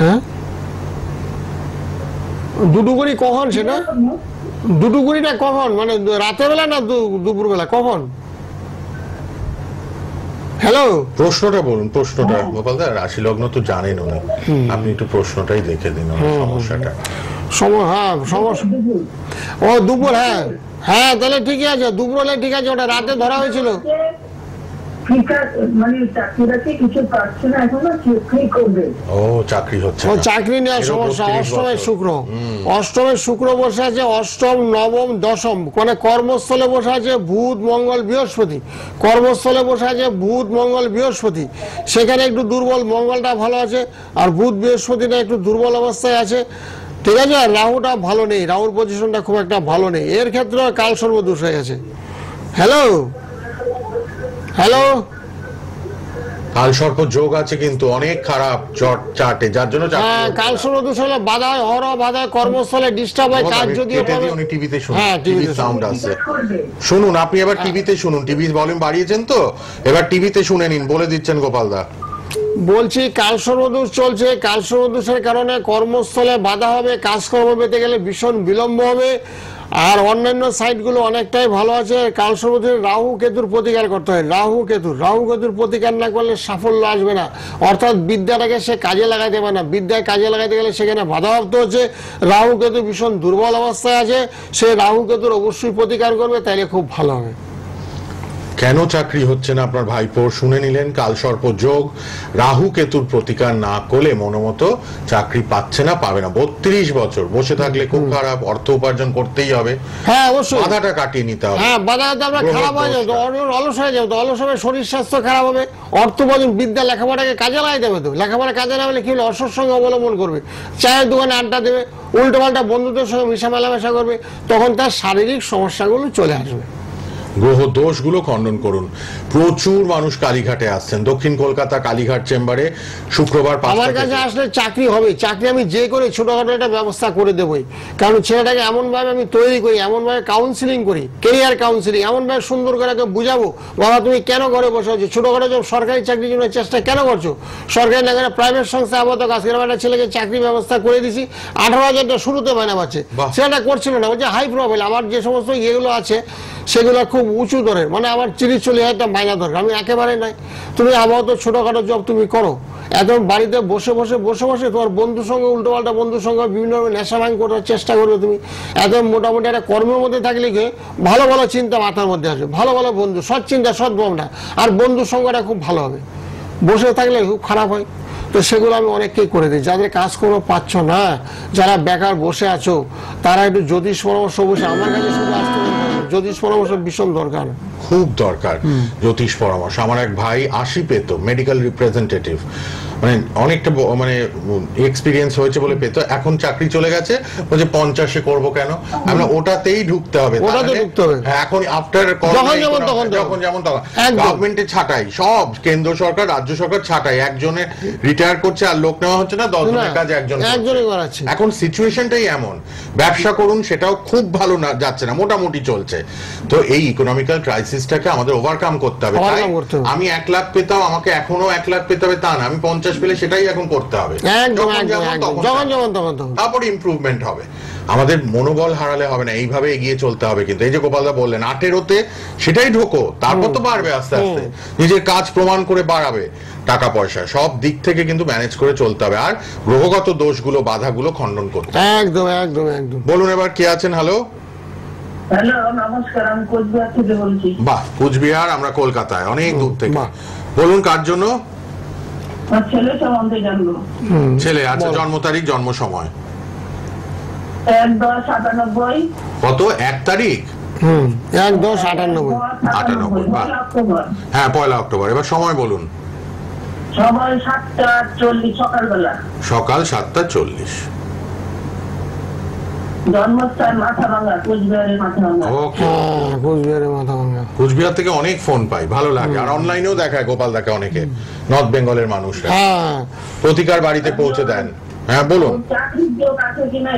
হ্যাঁ 2 কখন সেটা? 2 কখন, মানে রাতের বেলা না দুপুর বেলা, কখন? হ্যালো, প্রশ্নটা বলুন, প্রশ্নটা। গোপাল দা রাশি লগ্ন তো জানেন উনি, আপনি একটু প্রশ্নটাই লিখে দিন সমস্যাটা। হ্যাঁ সমস্যা ও দুপুর, হ্যাঁ হ্যাঁ তাহলে ঠিকই আছে, দুপুর হলে ঠিক আছে, ওটা রাতে ধরা হয়েছিল। চাকরি নেওয়ার সমস্যা। অষ্টমে শুক্র বসে আছে, অষ্টম নবম দশম, মানে কর্মস্থলে বসে আছে বুধ মঙ্গল বৃহস্পতি। কর্মস্থলে বসে আছে বুধ মঙ্গল বৃহস্পতি, সেখানে একটু দুর্বল, মঙ্গলটা ভালো আছে আর বুধ বৃহস্পতিটা একটু দুর্বল অবস্থায় আছে, ঠিক আছে। আর রাহুটা ভালো নেই, রাহুর পজিশনটা খুব একটা ভালো নেই, এর ক্ষেত্রে কাল সর্বদোষ হয়ে গেছে। হ্যালো হ্যালো, কাল সর্প যোগ আছে কিন্তু অনেক খারাপ চার্টে, যার জন্য কাল সর্বদোষ হলে বাধা হয়, হর বাধা, কর্মস্থলে ডিস্টার্ব হয়, কাজ যদিও টিভিতে শুনুন, টিভিতে সাউন্ড আছে, শুনুন আপনি এবার টিভিতে শুনুন, টিভি ভলিউম বাড়িয়েছেন তো, এবার টিভিতে শুনে নিন, বলে দিচ্ছেন গোপাল দা। বলছি কাল সর্বদোষ চলছে, কাল সর্বদোষের কারণে কর্মস্থলে বাধা হবে, কাজকর্ম পেতে গেলে ভীষণ বিলম্ব হবে। আর অন্যান্য সাইটগুলো অনেকটাই ভালো আছে। কাল সর্বদোষে রাহু কেতুর প্রতিকার করতে হয়, রাহু কেতুর প্রতিকার না করলে সাফল্য আসবে না, অর্থাৎ বিদ্যাটাকে সে কাজে লাগাতে পারে না, বিদ্যায় কাজে লাগাতে গেলে সেখানে বাধাপ্রাপ্ত হচ্ছে। রাহু কেতু ভীষণ দুর্বল অবস্থায় আছে, সে রাহু কেতুর অবশ্যই প্রতিকার করবে, তাইলে খুব ভালো হবে। কেন চাকরি হচ্ছে না আপনার ভাইপোর শুনে নিলেন। কালসর্প যোগ, রাহু কেতুর প্রতিকার না করলে মনোমতো চাকরি পাচ্ছে না, পাবে না। 32 বছর বসে থাকলে খুব খারাপ, অর্থ উপার্জন করতেই হবে। হ্যাঁ অবশ্যই বাধাটা কাটিয়ে নিতে হবে। হ্যাঁ বাধাটা আমরা খারাপ হয়ে যাবো, অলস হয়ে যাবো, অলস হবে, শরীর স্বাস্থ্য খারাপ হবে, অর্থ উপার্জন, বিদ্যা, লেখাপড়াকে কাজে লাগাই দেবে। তো লেখাপড়া কাজে না হলে কি হলো, অসৎসঙ্গ অবলম্বন করবে, চায়ের দোকানে আড্ডা দেবে, উল্টো পাল্টা বন্ধুদের সঙ্গে মিশা মেলামেশা করবে, তখন তার শারীরিক সমস্যাগুলো চলে আসবে। গ্রহ দোষগুলো খণ্ডন করুন। প্রচুর মানুষ কালীঘাটে আসছেন, দক্ষিণ কলকাতা কালীঘাট চেম্বারে শুক্রবার 5টা আমার কাছে আসলে চাকরি হবে, চাকরি আমি যে করে ছোটখাটো একটা ব্যবস্থা করে দেবই, কারণ ছেলেটাকে এমনভাবে আমি তৈরি করি, এমনভাবে কাউন্সিলিং করি, কেরিয়ার কাউন্সিলিং, এমনভাবে সুন্দর করে বুঝাবো, বাবা তুমি কেন ঘরে বসে আছো, ছোটখাটো সব সরকারি চাকরির জন্য চেষ্টা কেন করছো, সরকারি না করে প্রাইভেট সংস্থা আপাতত কাজ করে। একটা ছেলেকে চাকরি ব্যবস্থা করে দিছি, 18,000 শুরুতে মাইনা পাচ্ছে, সেটা করছিল না, বলছে হাই প্রোফাইল, আমার যে সমস্ত ইয়েগুলো আছে সেগুলো খুব উঁচু দরের, মানে আমার 30-40,000 মাইনা দরকার, আমি একেবারে নাই। তুমি আপাতত ছোটখাটো জব তুমি করো, একদম বাড়িতে বসে বসে তোমার বন্ধুর সঙ্গে উল্টোপাল্টা বন্ধুর সঙ্গে বিভিন্ন নেশা ভাঙ করার চেষ্টা করবে তুমি, একদম মোটামুটি একটা কর্মের মধ্যে থাকলে কি ভালো ভালো চিন্তা মাথার মধ্যে আসবে, ভালো ভালো বন্ধু, সৎ চিন্তা, সৎ ভাবনা, আর বন্ধুর সঙ্গটা খুব ভালো হবে। বসে থাকলে খুব খারাপ হয়, তো সেগুলো আমি অনেককেই করে দিই। যাদের কাজ কোনো পাচ্ছ না, যারা বেকার বসে আছো, তারা একটু জ্যোতিষ পরামর্শ বসে আমার কাছে শুধু আসতে হবে, জ্যোতিষ পরামর্শ ভীষণ দরকার, খুব দরকার জ্যোতিষ পরামর্শ। আমার এক ভাই 80 পেত, মেডিকেল রিপ্রেজেন্টেটিভ, মানে অনেকটা মানে এক্সপিরিয়েন্স হয়েছে বলে পেত, এখন চাকরি চলে গেছে, বলছে 50-এ করবো কেন, আমরা ওটাতেই ঢুকতে হবে, এখন আফটার যখন যেমন তখন গভর্নমেন্টে ছাঁটাই, সব কেন্দ্র সরকার রাজ্য সরকার ছাঁটাই, একজনে রিটায়ার করছে আর লোক নেওয়া হচ্ছে না, 10 জনের কাজ একজনই করাচ্ছে। এখন সিচুয়েশনটাই এমন, ব্যবসা করুন সেটাও খুব ভালো না যাচ্ছে না, মোটামুটি চলছে। তো এই ইকোনমিক্যাল ক্রাইসিসটাকে আমাদের ওভারকাম করতে হবে। আমি 1 লাখ পেতাম, আমাকে এখনো 1 লাখ পেতে হবে তা না, আমি 50 পেলে সেটাই এখন করতে হবে, তারপর ইমপ্রুভমেন্ট হবে। আমাদের মনোবল হারালে হবে না, এইভাবে এগিয়ে চলতে হবে। কিন্তু এই যে গোপালদা বললেন 18-তে সেটাই ঢোকো, তারপর তো বাড়বে আস্তে আস্তে, নিজের কাজ প্রমাণ করে বাড়াবে, টাকা পয়সা সব দিক থেকে কিন্তু ম্যানেজ করে চলতে হবে, আর গ্রহগত দোষগুলো বাধাগুলো খণ্ডন করতে হবে। একদম একদম একদম। বলুন এবার কে আছেন? হ্যালো হ্যালো, নমস্কার, আমি কোচবিহার থেকে বলছি। বাহ, কোচবিহার, আমরা কলকাতায়, অনেক দূর থেকে। বলুন কার জন্য? ছেলে সম্বন্ধে জানবো। ছেলে, আচ্ছা, জন্ম তারিখ, জন্ম সময়? 1-10-98। কত? 1 তারিখ? 1-10-98। হ্যাঁ, 1 অক্টোবর। এবার সময় বলুন। সময় 7:40 সকালবেলা। সকাল 7:40। জন্মস্থান মাথাভাঙ্গা, কোচবিহারের মাথাভাঙ্গা। কোচবিহার থেকে অনেক ফোন পাই, ভালো লাগে, আর অনলাইনেও দেখায় গোপাল দাকে অনেকে, নর্থ বেঙ্গলের মানুষরা প্রতিকার বাড়িতে পৌঁছে দেন। হ্যাঁ বলুন।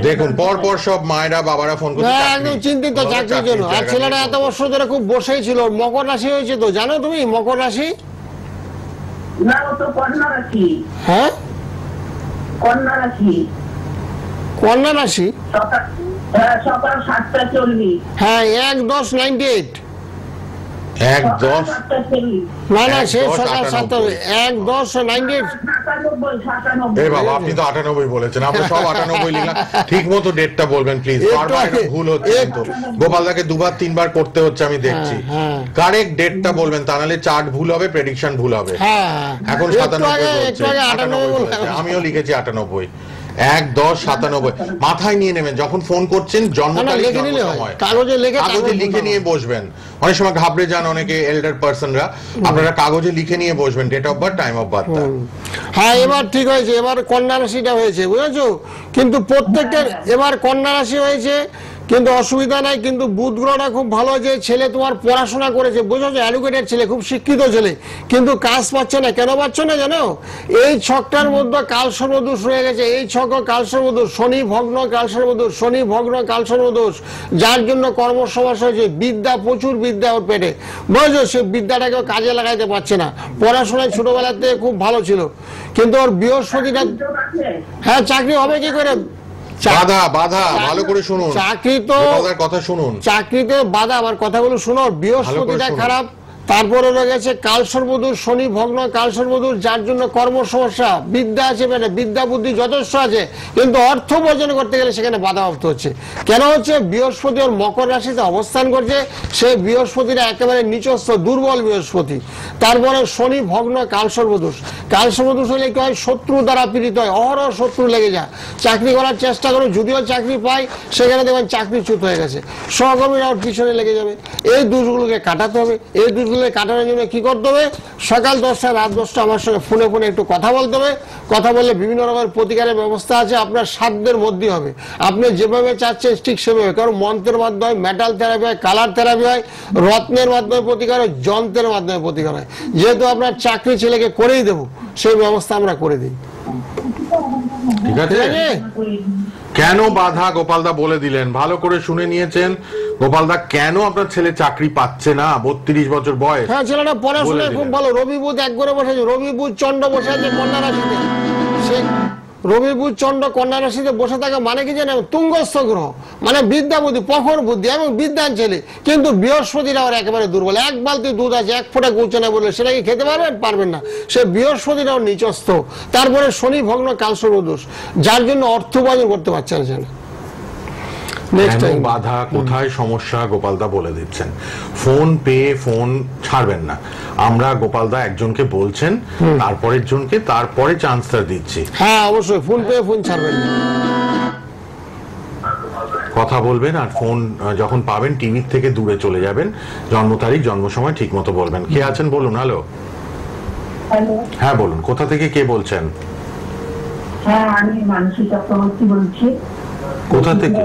দেখুন পর পর সব মায়েরা বাবারা ফোন করছে, একদম চিন্তিত চাকরির জন্য। আর ছেলেটা এত বছর ধরে খুব বসেই ছিল, মকর রাশি হয়েছে তো, জানো তুমি মকর রাশি? না, ও তো কন্যা রাশি। হ্যাঁ, কন্যা রাশি। কন্যা রাশি? সকাল 7:40। হ্যাঁ, 1-10-98। 1-10 না না, সে সকাল 7 1-10-98। এ বাবা, আপনি তো 98 বলেছেন, আপনি সব 98 লিখলাম। ঠিক মতো ডেটটা বলবেন প্লিজ, বারবার ভুল হচ্ছে কিন্তু গোপাল দাকে 2-3 বার করতে হচ্ছে, আমি দেখছি। কারেক্ট ডেটটা বলবেন, তা নাহলে চার্ট ভুল হবে, প্রেডিকশন ভুল হবে। এখন 97 বলছে, 98 বলছে, আমিও লিখেছি 98। 1-10-97 মাথায় নিয়ে নেবেন, যখন ফোন করছেন জন্ম তারিখ, জন্ম সময় কাগজে লিখে নিয়ে বসবেন। অনেক সময় ঘাবড়ে যান অনেকে এল্ডার পার্সনরা, আপনারা কাগজে লিখে নিয়ে বসবেন, date of birth, time of birth. হ্যাঁ, এবার ঠিক হয়েছে, এবার কন্যা রাশিটা হয়েছে, বুঝেছো? কিন্তু প্রত্যেকটা এবার কন্যা রাশি হয়েছে, কিন্তু অসুবিধা নাই। কিন্তু বুধ গ্রহটা খুব ভালো, যে ছেলে তোমার পড়াশোনা করেছে, বুঝেছো, এডুকেটেড ছেলে, খুব শিক্ষিত ছেলে, কিন্তু কাজ পাচ্ছে না। কেন পাচ্ছে না জানো? এই ছকটার মধ্যে কালসর্পদোষ রয়ে গেছে। এই ছক কালসর্পদোষ, শনি ভগ্ন কালসর্পদোষ, শনি ভগ্ন কালসর্পদোষ, যার জন্য কর্মসমস্যা হয়েছে। বিদ্যা, প্রচুর বিদ্যা ওর পেটে, বুঝেছো, সে বিদ্যাটাকে কাজে লাগাইতে পারছে না। পড়াশোনায় ছোটবেলার থেকে খুব ভালো ছিল, কিন্তু ওর বৃহস্পতিটা, হ্যাঁ চাকরি হবে কি করে? বাধা বাধা, ভালো করে শুনুন, চাকরি তো কথা শুনুন, চাকরিতে বাধা। আমার কথাগুলো শুনো, বৃহস্পতিটা খারাপ, তারপরে রয়ে গেছে কালসর্বদূর, শনি ভগ্ন কালসর্বদূর, যার জন্য কর্ম সমস্যা। বিদ্যা আছে মানে বিদ্যা বুদ্ধি যথেষ্ট আছে, কিন্তু অর্থ উপার্জন করতে গেলে সেখানে বাধাপ্রাপ্ত হচ্ছে। কেন হচ্ছে? বৃহস্পতি ওর মকর রাশিতে অবস্থান করছে, সেই বৃহস্পতিটা একেবারে নিচস্থ দুর্বল বৃহস্পতি। তারপরে শনি ভগ্ন কালসর্বদোষ। কালসর্বদোষ হলে কি হয়? শত্রু দ্বারা পীড়িত হয়, অহরহ শত্রু লেগে যায়। চাকরি করার চেষ্টা করো, যদিও চাকরি পাই সেখানে দেখবেন চাকরিচ্যুত হয়ে গেছে, সহকর্মীরা ওর পিছনে লেগে যাবে। এই দোষগুলোকে কাটাতে হবে। এই দোষগুলোকে কাটানোর জন্য কি করতে হবে? সকাল 10টা রাত 10টা আমার সঙ্গে ফোনে ফোনে একটু কথা বলতে হবে। কথা বললে বিভিন্ন রকমের প্রতিকারের ব্যবস্থা আছে, আপনার সাধ্যের মধ্যে হবে। আপনি যেভাবে চাচ্ছেন ঠিক সেভাবে, কারণ মন্ত্রের মাধ্যমে, মেটাল থেরাপি হয়, কালার থেরাপি হয়, রত্নের মাধ্যমে প্রতিকার হয়, যন্ত্রের মাধ্যমে প্রতিকার হয়। যেহেতু আপনার চাকরি ছেলেকে করেই দেবো, সেই ব্যবস্থা আমরা করে দিই। ঠিক আছে? কেন বাধা গোপালদা বলে দিলেন, ভালো করে শুনে নিয়েছেন। গোপালদা, কেন আপনার ছেলে চাকরি পাচ্ছে না? 32 বছর বয়স। হ্যাঁ, ছেলেটা পড়াশোনায় খুব ভালো। রবি বুধ এক করে বসে আছে, রবি বুধ চন্দ্র বসে আছে কন্যা রাশিতে। সে রবি বুধ চন্দ্র কন্যা রাশিতে বসে থাকা মানে কি জানেন? তুঙ্গস্থ গ্রহ, মানে বিদ্যা বুদ্ধি, প্রখর বুদ্ধি এবং বিদ্যান ছেলে। কিন্তু বৃহস্পতিরা ওর একেবারে দুর্বল। এক বালতি দুধ আছে, এক ফোঁটা গুলছে না বললে সেটা কি খেতে পারবেন? পারবেন না। সে বৃহস্পতিরাও নিচস্থ। তারপরে শনি ভগ্ন কালসর্বদোষ, যার জন্য অর্থ উপার্জন করতে পারছে না ছেলে। বাধা কোথায়, সমস্যা গোপালদা বলে দিচ্ছেন। ফোন পেয়ে ফোন ছাড়বেন না। আমরা গোপালদা একজনকে বলছেন, তারপরের জনকে তারপরে চান্সটা দিচ্ছি। হ্যাঁ, অবশ্যই ফোন পেয়ে ফোন ছাড়বেন না। কথা বলবেন, আর ফোন যখন পাবেন টিভির থেকে দূরে চলে যাবেন। জন্ম তারিখ জন্ম সময় ঠিক মতো বলবেন। কে আছেন বলুন? হ্যালো। হ্যাঁ বলুন, কোথা থেকে কে বলছেন? হ্যাঁ, আমি মানসী চক্রবর্তী বলছি। কোথা থেকে?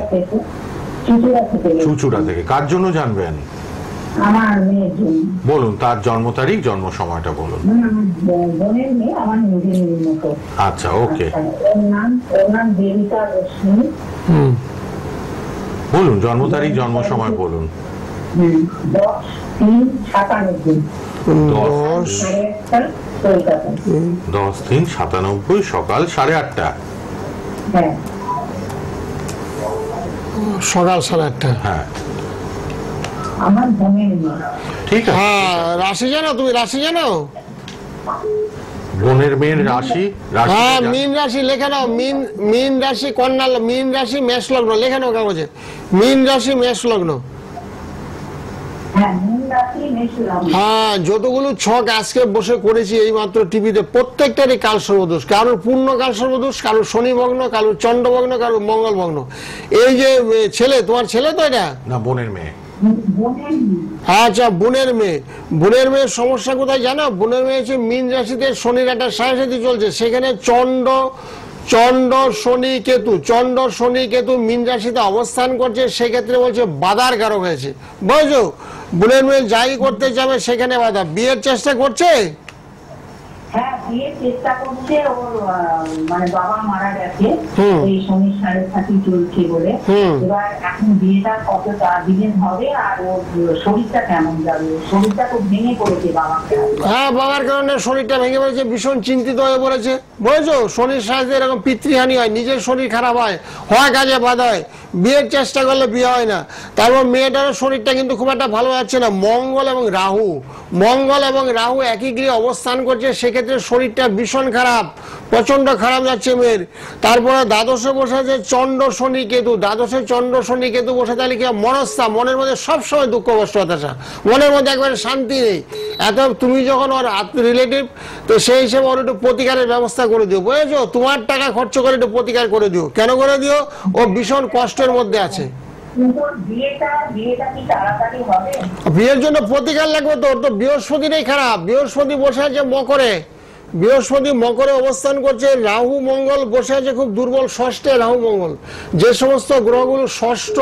চুচুড়া থেকে। চুচুড়া থেকে। কার জন্য জানবেন? আমার মেয়ের জন্য। বলুন, তার জন্ম তারিখ জন্ম সময়টা বলুন। বোনের মেয়ে, আমার নিজের মেয়ের মতো। আচ্ছা, ওকে। ওর নাম দেবিকা রশ্মি। বলুন জন্ম তারিখ জন্ম সময় বলুন। 10-3-97। 10-3-97 সকাল 8:30। হ্যাঁ, সকাল 8:30। হ্যাঁ, আমার বোনের মেয়ে। ঠিক আছে। হ্যাঁ, রাশি জানো? তুমি রাশি জানো? বোনের মেয়ের রাশি? হ্যাঁ, মীন রাশি লেখে নাও। মীন রাশি কন্যা, মীন রাশি মেষ লগ্ন লেখে নাও কাগজে। মীন রাশি মেষ লগ্ন। হ্যাঁ, যতগুলো ছক আজকে বসে করেছি এই মাত্র টিভিতে, প্রত্যেকটারই কাল সর্বদোষ। কারোর পূর্ণ কাল সর্বদোষ, কারোর শনি ভগ্ন, কারোর চন্দ্র ভগ্ন, কারোর মঙ্গল ভগ্ন। এই যে ছেলে, তোমার ছেলে তো এটা? না, বোনের মেয়ে। আচ্ছা, বোনের মেয়ে। বোনের মেয়ের সমস্যা কোথায় জানো? বোনের মেয়ে হচ্ছে মীন রাশিতে শনির একটা সাড়ে চলছে, সেখানে চন্দ্র শনি কেতু, চন্দ্র শনি কেতু মীন রাশিতে অবস্থান করছে। সেক্ষেত্রে বলছে বাধার কারক হয়েছে, বুঝছো? বোনের মেয়ে যাই করতে যাবে সেখানে বাধা। বিয়ের চেষ্টা করছে? হ্যাঁ, বিয়ের চেষ্টা করছে। ওর মানে বাবা মারা গেছে, এই শনির 7.5 চলছে বলে। এবার এখন বিয়েটা কত দিনের হবে আর ওর শরীরটা কেমন যাবে? শরীরটা খুব ভেঙে পড়েছে বাবাকে। হ্যাঁ, বাবার কারণে শরীরটা ভেঙে পড়েছে, ভীষণ চিন্তিত হয়ে পড়েছে, বুঝেছো? শনির সাহায্যে এরকম পিতৃহানি হয়, নিজের শরীর খারাপ হয়, হওয়া কাজে বাধা হয়, বিয়ের চেষ্টা করলে বিয়ে হয় না। তারপর মেয়েটারও শরীরটা কিন্তু খুব একটা ভালো যাচ্ছে না। মঙ্গল এবং রাহু একই গৃহে অবস্থান করছে, সেক্ষেত্রে শরীরটা ভীষণ খারাপ, প্রচন্ড খারাপ যাচ্ছে মেয়ের। তারপরে দ্বাদশে বসে আছে চন্দ্র শনি কেতু। দ্বাদশে চন্দ্র শনি কেতু বসে থাকলে কি মনস্তা, মনের মধ্যে সবসময় দুঃখ কষ্ট হতাশা, মনের মধ্যে একবারে শান্তি নেই। এত তুমি যখন ওর রিলেটিভ, তো সেই হিসেবে ওর একটু প্রতিকারের ব্যবস্থা করে দিও, বুঝেছো? তোমার টাকা খরচ করে একটু প্রতিকার করে দিও। কেন করে দিও? ও ভীষণ কষ্টের মধ্যে আছে। বিয়ের জন্য প্রতিকার লাগবে তো। ওর তো বৃহস্পতিটাই খারাপ। বৃহস্পতি বসে আছে মকরে, বৃহস্পতি মকরে অবস্থান করছে। রাহু মঙ্গল বসে আছে খুব দুর্বল, ষষ্ঠে রাহু মঙ্গল। যে সমস্ত গ্রহগুলো ষষ্ঠ,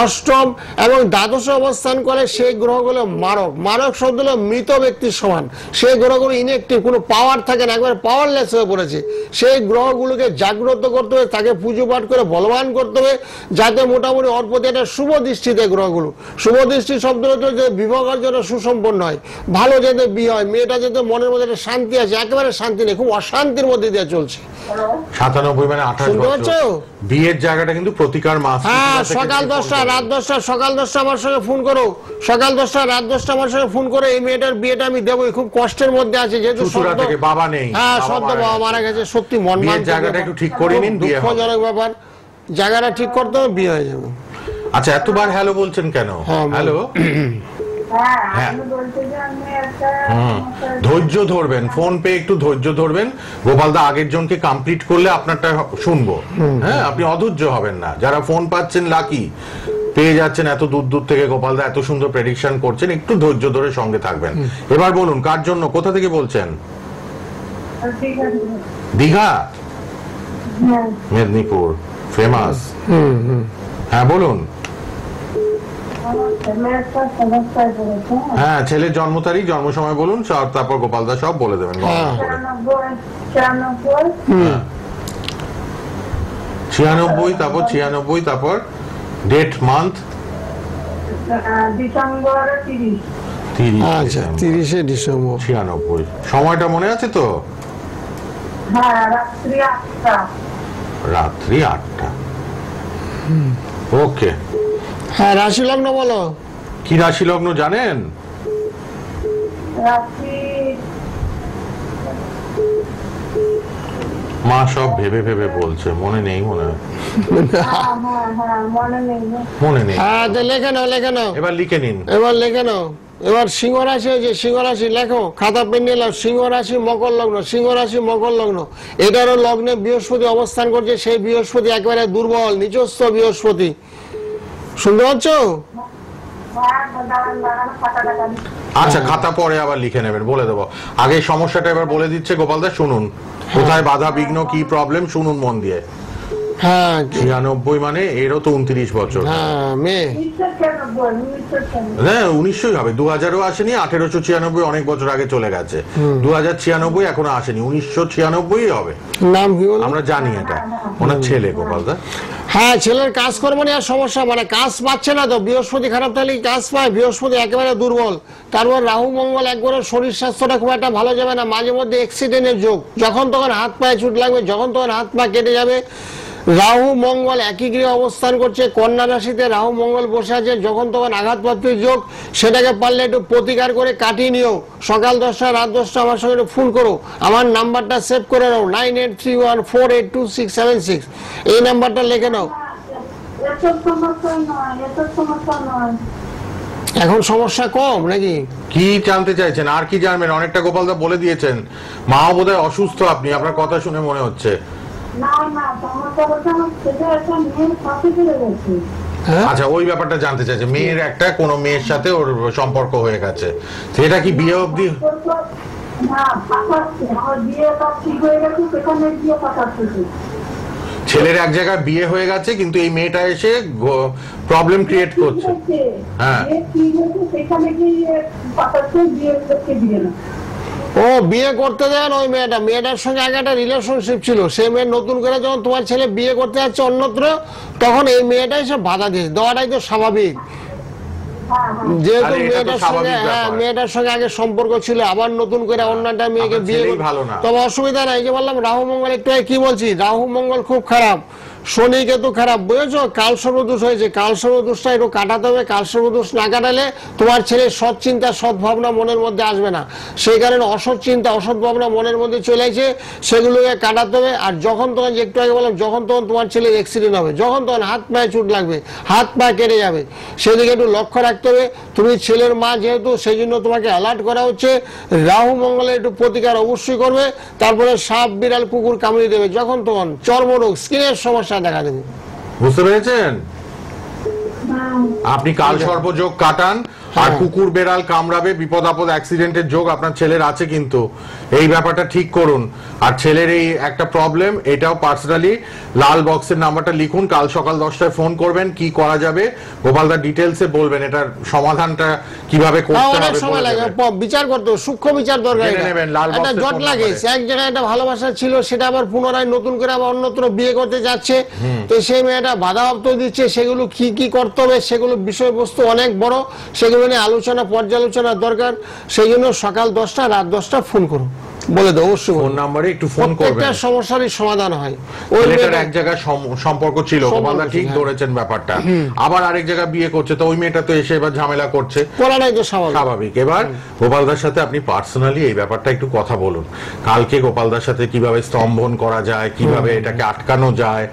অষ্টম এবং দ্বাদশে অবস্থান করে সেই গ্রহগুলো মারক। মারক শব্দ হলো মৃত ব্যক্তির সমান। সেই গ্রহগুলো ইনএক্টিভ, কোনো পাওয়ার থাকে না, একবার পাওয়ারলেস হয়ে পড়েছে। সেই গ্রহগুলোকে জাগ্রত করতে হবে, তাকে পুজো পাঠ করে বলবান করতে হবে, যাতে মোটামুটি ওর প্রতি একটা শুভ দৃষ্টিতে গ্রহগুলো। শুভ দৃষ্টি শব্দ হচ্ছে যে বিবাহের জন্য সুসম্পন্ন হয়, ভালো যাতে বিয়ে হয়, মেয়েটা যাতে মনের মধ্যে একটা শান্তি আছে, একেবারে একেবারে শান্তি নেই, খুব অশান্তির মধ্যে দিয়ে চলছে। 97 মানে 28 বছর। বিয়ের জায়গাটা কিন্তু প্রতিকার মাস। হ্যাঁ, সকাল 10টা রাত 10টা, সকাল 10টা আমার সঙ্গে ফোন করো, সকাল 10টা রাত 10টা আমার সঙ্গে ফোন করে এই মেয়েটার বিয়েটা আমি দেবো। খুব কষ্টের মধ্যে আছে, যেহেতু বাবা নেই। হ্যাঁ, সদ্য বাবা মারা গেছে, সত্যি মন জায়গাটা একটু ঠিক করে নিন, দুঃখজনক ব্যাপার। জায়গাটা ঠিক করতে হবে, বিয়ে হয়ে যাবে। আচ্ছা, এতবার হ্যালো বলছেন কেন? হ্যালো, ধৈর্য ধরবেন, ফোন পে একটু ধৈর্য ধরবেন। গোপালদা আগের জনকে কমপ্লিট করলে আপনারটা শুনবো। হ্যাঁ, আপনি অধৈর্য হবেন না। যারা ফোন পাচ্ছেন লাকি, পেয়ে যাচ্ছেন এত দূর দূর থেকে, গোপালদা এত সুন্দর প্রেডিকশন করছেন, একটু ধৈর্য ধরে সঙ্গে থাকবেন। এবার বলুন কার জন্য, কোথা থেকে বলছেন? দীঘা, মেদিনীপুর, ফেমাস। হ্যাঁ বলুন। হ্যাঁ, ছেলের জন্ম তারিখ, জন্ম সময় বলুন, তারপর গোপালদা সব বলে দেবেন। 96, তারপর 96, তারপর ডেট, মান্থ ডিসেম্বর 30। আচ্ছা, 30শে ডিসেম্বর 96। সময়টা মনে আছে তো? হ্যাঁ, রাত্রি 8টা। রাত্রি 8টা। ওকে। হ্যাঁ, রাশি লগ্ন বলো। কি রাশি লগ্ন জানেন? রাত্রি মা সব ভেবে ভেবে বলছে, মনে নেই মনে হয়। মনে নেই। হ্যাঁ, লেখে নাও, লেখে নাও। এবার লিখে নিন। এবার লেখে নাও। এবার সিংহ রাশি হয়েছে, সিংহ রাশি লেখো, খাতা পেন নিয়ে নাও। সিংহ রাশি মকর লগ্ন, সিংহ রাশি মকর লগ্ন। এটারও লগ্নে বৃহস্পতি অবস্থান করছে। সেই বৃহস্পতি একেবারে দুর্বল, নিচস্থ বৃহস্পতি। শুনতে পাচ্ছ? আচ্ছা, খাতা পরে আবার লিখে নেবেন, বলে দেবো। আগে সমস্যাটা এবার বলে দিচ্ছে গোপালদা, শুনুন। কোথায় বাধা বিঘ্ন, কি প্রবলেম শুনুন মন দিয়ে। হ্যাঁ, 96 মানে এরও তো 29 বছর। হ্যাঁ, মেয়ে। হ্যাঁ, 1900 হবে, 2000ও আসেনি। 1896 অনেক বছর আগে চলে গেছে। 2096 এখনো আসেনি, 1996 হবে। নাম কি বল? আমরা জানি এটা ওনার ছেলে গোপালদা। হ্যাঁ, ছেলের কাজকর্ম নিয়ে সমস্যা, মানে কাজ পাচ্ছে না তো। বৃহস্পতি খারাপ থাকলে কাজ পায়, বৃহস্পতি একেবারে দুর্বল। তারপর রাহু মঙ্গল একবারে শরীর স্বাস্থ্যটা খুব একটা ভালো যাবে না। মাঝে মধ্যে অ্যাক্সিডেন্টের যোগ, যখন তখন হাত পায়ে চোট লাগবে, যখন তখন হাত পা কেটে যাবে। রাহু মঙ্গল একই গৃহে অবস্থান করছে, কন্যা রাশিতে রাহু মঙ্গল বসে আছে, যখন তখন আঘাতপ্রাপ্তির যোগ। সেটাকে পারলে একটু প্রতিকার করে কাটিয়ে নিও। সকাল 10টা রাত 10টা আমার সঙ্গে ফোন করো। আমার নাম্বারটা সেভ করে নাও, 9831482676। এই নাম্বারটা লিখে নাও। এখন সমস্যা কম নাকি? কি জানতে চাইছেন, আর কি জানবেন? অনেকটা গোপালদা বলে দিয়েছেন। মাও বোধহয় অসুস্থ, আপনি, আপনার কথা শুনে মনে হচ্ছে। আচ্ছা, ওই ব্যাপারটা জানতে চাইছে, মেয়ের একটা কোন মেয়ের সাথে ওর সম্পর্ক হয়ে গেছে, সেটা কি বিয়ে অবধি? ছেলের এক জায়গায় বিয়ে হয়ে গেছে, কিন্তু এই মেয়েটা এসে প্রবলেম ক্রিয়েট করছে। হ্যাঁ, ও বিয়ে করতে দেন ওই মেয়েটার সঙ্গে আগে একটা রিলেশনশিপ ছিল। সেই মেয়ে নতুন করে যখন তোমার ছেলে বিয়ে করতে যাচ্ছে অন্যত্র, তখন এই মেয়েটা এসে বাধা দিয়েছে। দেওয়াটাই তো স্বাভাবিক, যেহেতু মেয়েটার সঙ্গে আগে সম্পর্ক ছিল, আবার নতুন করে অন্য একটা মেয়েকে বিয়ে ভালো না। তবে অসুবিধা নাই। যে বললাম রাহু মঙ্গল, একটু কি বলছি, রাহু মঙ্গল খুব খারাপ, শনি কেতু খারাপ, বুঝেছো? কাল সর্বদোষ হয়েছে, কাল সর্বদোষটা একটু কাটাতে হবে। কাল সর্বদোষ না কাটালে তোমার ছেলের সৎ চিন্তা সৎ ভাবনা মনের মধ্যে আসবে না। সেই কারণে অসৎ চিন্তা অসৎ ভাবনা মনের মধ্যে চলে আসে, সেগুলোকে কাটাতে হবে। আর যখন তখন, একটু আগে বললাম, যখন তখন তোমার ছেলের অ্যাক্সিডেন্ট হবে, যখন তখন হাত পায়ে চোট লাগবে, হাত পা কেটে যাবে, সেদিকে একটু লক্ষ্য রাখতে হবে। তুমি ছেলের মা যেহেতু, সেই জন্য তোমাকে অ্যালার্ট করা হচ্ছে। রাহু মঙ্গলের একটু প্রতিকার অবশ্যই করবে। তারপরে সাপ বিড়াল কুকুর কামড়িয়ে দেবে, যখন তখন চর্মরোগ, স্কিনের সমস্যা দেখা দেবে। বুঝতে পেরেছেন? আপনি কাল সর্পযোগ কাটান, আর কুকুর বেড়াল কামড়াবে, বিপদ আপদ অ্যাক্সিডেন্টের যোগ আপনার ছেলের আছে, কিন্তু এই ব্যাপারটা ঠিক করুন। আর ছেলের এই একটা প্রবলেম, এটাও পার্সোনালি লাল বক্সের নাম্বারটা লিখুন, কাল সকাল 10টায় ফোন করবেন, কি করা যাবে গোপালদা ডিটেলসে বলবেন, এটার সমাধানটা কিভাবে করতে হবে। অনেক সময় লাগে, বিচার করতে, সূক্ষ্ম বিচার দরকার। একটা জট লাগে, এক জায়গায় একটা ভালোবাসা ছিল, সেটা আবার পুনরায় নতুন করে আবার অন্যত্র বিয়ে করতে যাচ্ছে, তো সেই মেয়েটা বাধাপ্রাপ্ত দিচ্ছে। সেগুলো কি কি করতে হবে, সেগুলো বিষয়বস্তু অনেক বড়, সেগুলো নিয়ে আলোচনা পর্যালোচনা দরকার। সেই জন্য সকাল 10টা রাত 10টা ফোন করুন। বলে দেবো অবশ্যই। ফোন নাম্বারে একটু ফোন করবেন, প্রত্যেকটা সমস্যারই সমাধান হয়। ওই ছেলেটার মেয়েটা- এক জায়গায় সম্পর্ক ছিল, গোপালদা ঠিক ধরেছেন ব্যাপারটা, আবার আরেক জায়গায় বিয়ে করছে, তো ওই মেয়েটা তো এসে এবার ঝামেলা করছে, বলা নাই তো স্বাভাবিক। স্বাভাবিক। এবার গোপালদার সাথে আপনি পার্সোনালি এই ব্যাপারটা একটু কথা বলুন, কালকে গোপালদার সাথে কিভাবে স্তম্ভন করা যায়, কিভাবে এটাকে আটকানো যায়,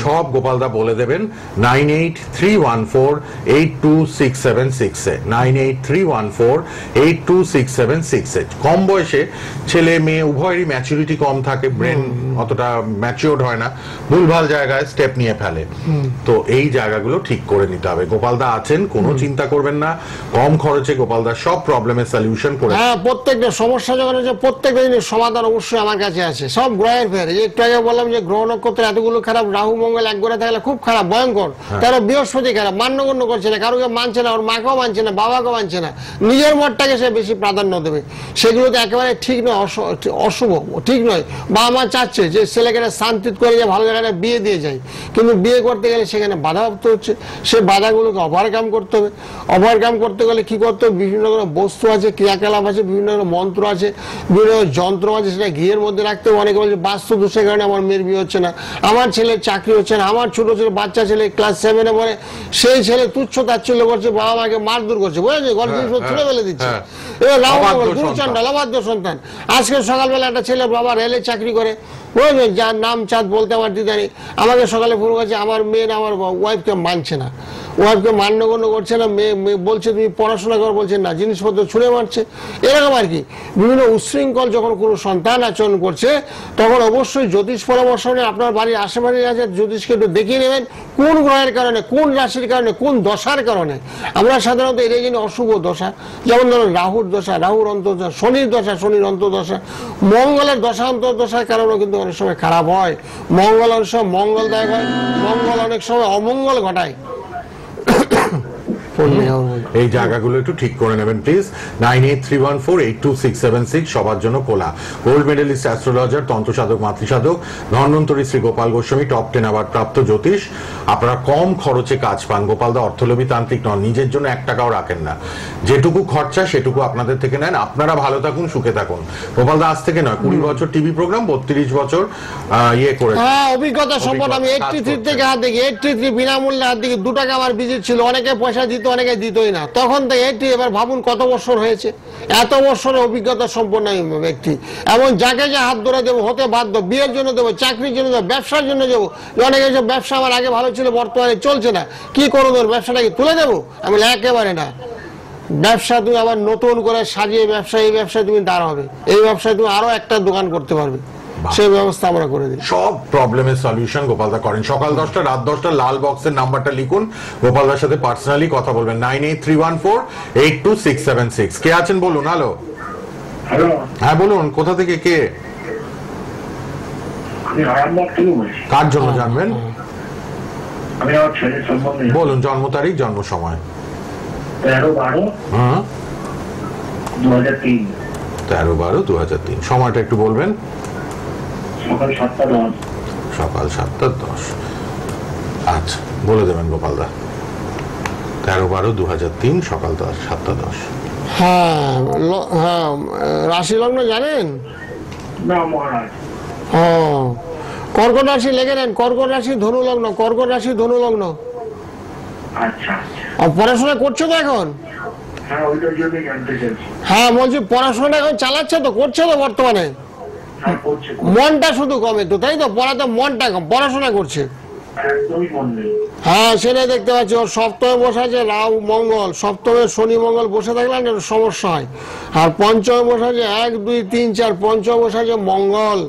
সব গোপালদা বলে দেবেন। 9831482676 9831482676। কম বয়সে ছেলে মেয়ে উভয়েরই ম্যাচুরিটি কম থাকে, ব্রেন অতটা ম্যাচিওর্ড হয় না, ভুলভাল জায়গায় স্টেপ নিয়ে ফেলে, তো এই জায়গাগুলো ঠিক করে নিতে হবে। গোপালদা আছেন, কোনো চিন্তা করবেন না, কম খরচে গোপালদা সব প্রবলেমের সলিউশন করে। হ্যাঁ, প্রত্যেকটা সমস্যা যখন আছে প্রত্যেকটা জিনিস সমাধান অবশ্যই আমার কাছে আছে, সব গ্রহের ফের। একটু আগে বললাম যে গ্রহ নক্ষত্র এতগুলো খারাপ, রাহু মঙ্গল এক ঘরে থাকলে খুব খারাপ, ভয়ঙ্কর। তারা বৃহস্পতি খারাপ, মান্যগণ্য করছে না, কারোকে মানছে না, ওর মাকেও মানছে না, বাবাকেও মানছে না, নিজের মতটাকে সে বেশি প্রাধান্য দেবে। সেগুলো তো একেবারে ঠিক নয়, অশুভ, ঠিক নয়। বাবা মা চাচ্ছে যে ছেলেকে শান্তি করে যে ভালো জায়গায় বিয়ে দিয়ে যায়, কিন্তু বিয়ে করতে গেলে সেখানে বাধাপ্রাপ্ত হচ্ছে, সে বাধাগুলোকে ওভারকাম করতে হবে। ওভারকাম করতে গেলে কি করতে হবে, বিভিন্ন রকম বস্তু আছে, ক্রিয়াকলাপ আছে, বিভিন্ন রকম মন্ত্র আছে, বিভিন্ন যন্ত্র আছে, সেটা গৃহের মধ্যে রাখতে হবে। অনেকে বলছে বাস্তু দোষের কারণে আমার মেয়ের বিয়ে হচ্ছে না, আমার ছেলের চাকরি হচ্ছে না, আমার ছোট ছেলে বাচ্চা ছেলে ক্লাস 7-এ পড়ে, সেই ছেলে তুচ্ছ তাচ্ছিল্য করছে, বাবা মাকে মারধর করছে, বুঝেছে, গল্প তুলে ফেলে দিচ্ছে। এবার গুরুচণ্ডাল অবাধ্য সন্তান। আজকে সকালবেলা একটা ছেলে বাবা রেলে চাকরি করে, বুঝলেন, যার নাম চাঁদ বলতে আমার দিদা নেই, আমাকে সকালে ফোন করছে আমার মেয়ে না আমার ওয়াইফকে মানছে না, ওয়াইফকে মান্যগণ্য করছে না, মেয়ে বলছে তুমি পড়াশোনা কর, বলছে না, জিনিসপত্র ছুঁড়ে মারছে, এরকম আর কি। বিভিন্ন উচ্ছৃঙ্খল যখন কোনো সন্তান আচরণ করছে, তখন অবশ্যই জ্যোতিষ পরামর্শ নিয়ে আপনার বাড়ির আশেপাশে আছে জ্যোতিষকে একটু দেখিয়ে নেবেন, কোন গ্রহের কারণে, কোন রাশির কারণে, কোন দশার কারণে। আমরা সাধারণত এটা জানি অশুভ দশা, যেমন ধরুন রাহুর দশা, রাহুর অন্তর্দশা, শনির দশা, শনির অন্তর্দশা, মঙ্গলের দশা অন্তর্দশার কারণেও কিন্তু অনেক সময় খারাপ হয়। মঙ্গল অনেক সময় মঙ্গলদায়ক হয়, মঙ্গল অনেক সময় অমঙ্গল ঘটায়। এই জায়গাগুলো একটু ঠিক করে নেবেন প্লিজ। 9831482676 সবার জন্য খোলা। গোল্ড মেডেলিস্ট অ্যাস্ট্রোলজার, তন্ত্রসাধক, মাতৃসাধক, ধন্বন্তরী শ্রী গোপাল গোস্বামী, টপ 10 অ্যাওয়ার্ড প্রাপ্ত জ্যোতিষ। আপনারা কম খরচে কাজ পান। গোপালদা অর্থলোভী তান্ত্রিক নন, নিজের জন্য 1 টাকাও রাখেন না, যেটুকু খরচা সেটুকু আপনাদের থেকে নেন। আপনারা ভালো থাকুন, সুখে থাকুন। গোপালদা আজ থেকে নয়, 20 বছর টিভি প্রোগ্রাম, 32 বছর ইয়ে করে, হ্যাঁ, অভিজ্ঞতা সম্পন্ন। আমি 83 থেকে হাত দেখি, 83 বিনামূল্যে হাত দেখি, 2 টাকা আমার ভিজিট ছিল, অনেকে পয়সা দিত, অনেকে দিতই না, তখন থেকে 80। এবার ভাবুন কত বছর হয়েছে, এত বছরের অভিজ্ঞতা সম্পন্ন ব্যক্তি। এবং যাকে যে হাত ধরে দেবো হতে বাধ্য, বিয়ের জন্য দেবো, চাকরির জন্য দেবো, ব্যবসার জন্য দেবো। অনেকে যে ব্যবসা আমার আগে ভালো ছিল, বর্তমানে চলছে না, কি করবো, তোর ব্যবসাটাকে তুলে দেবো? আমি একেবারে না, ব্যবসা তুমি আবার নতুন করে সাজিয়ে ব্যবসা, এই ব্যবসায় তুমি দাঁড়াবে, এই ব্যবসায় তুমি আরো একটা দোকান করতে পারবে, সেই ব্যবস্থা আমরা করে দিই। সব প্রবলেমের সলিউশন গোপালদা করেন। সকাল 10টা রাত 10টা লাল বক্সের নাম্বারটা লিখুন, গোপালদার সাথে পার্সোনালি কথা বলবেন। 9831482676। কে আছেন বলুন? হ্যালো, হ্যাঁ বলুন, কোথা থেকে কে? কার জন্য জানবেন? বলুন জন্ম তারিখ, জন্ম সময়। 13/12/2003। সময়টা একটু বলবেন? সকাল 7:10। আচ্ছা, বলে দেবেন গোপালদা। 13/12/2003 সকাল 7:10। হ্যাঁ, হ্যাঁ, রাশি লগ্ন জানেন? ও, কর্কট রাশি লেগে নেন, কর্কট রাশি ধনু লগ্ন, কর্কট রাশি ধনু লগ্ন। পড়াশোনা করছো তো এখন? হ্যাঁ, বলছি পড়াশোনাটা এখন চালাচ্ছে তো, করছে তো বর্তমানে? মনটা শুধু কম একটু, তাই তো? পড়াতে মনটা কম, পড়াশোনা করছে? হ্যাঁ, সেটাই দেখতে পাচ্ছি। ওর সপ্তমে বসে আছে রাহু মঙ্গল, সপ্তমে শনি মঙ্গল বসে থাকলে একটা সমস্যা হয়। আর পঞ্চমে বসে আছে 1 2 3 4, পঞ্চমে বসে আছে মঙ্গল।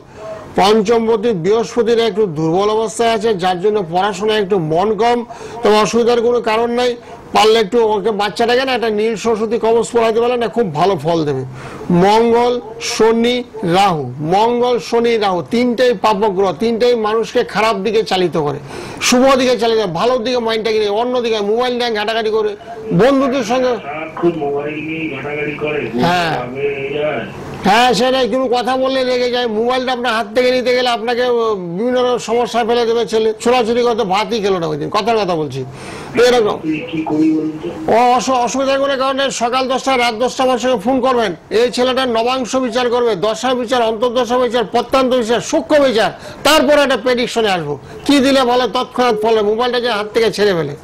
পঞ্চমপতি বৃহস্পতির একটু দুর্বল অবস্থায় আছে, যার জন্য পড়াশোনায় একটু মন কম। তবে অসুবিধার কোনো কারণ নাই, পারলে একটু ওকে বাচ্চাটাকে না একটা নীল সরস্বতী কবচ পড়াতে পারলে না খুব ভালো ফল দেবে। মঙ্গল শনি রাহু, মঙ্গল শনি রাহু তিনটেই পাপগ্রহ, তিনটেই মানুষকে খারাপ দিকে চালিত করে, শুভ দিকে চালিত করে, ভালোর দিকে মাইন্ডটাকে নিয়ে অন্যদিকে মোবাইল নিয়ে ঘাটাঘাটি করে, বন্ধুদের সঙ্গে। হ্যাঁ, হ্যাঁ সেটাই, কিন্তু কথা বললে রেগে যায়। মোবাইলটা আপনার হাত থেকে নিতে গেলে আপনাকে বিভিন্ন রকম সমস্যা ফেলে দেবে ছেলে। ছোড়াছুড়ি করতে ভাতই খেলো না ওই দিন, কথার কথা বলছি। তো এরকম অসুবিধা করে কারণে সকাল 10টা রাত 10টা আমার সঙ্গে ফোন করবেন। এই ছেলেটা নবাংশ বিচার করবে, দশা বিচার, অন্তর্দশা বিচার, প্রত্যন্ত বিচার, সূক্ষ্ম বিচার, তারপরে একটা প্রেডিকশনে আসবো কি দিলে বলে তৎক্ষণাৎ ফলে। মোবাইলটা যে হাত থেকে ছেড়ে ফেলে,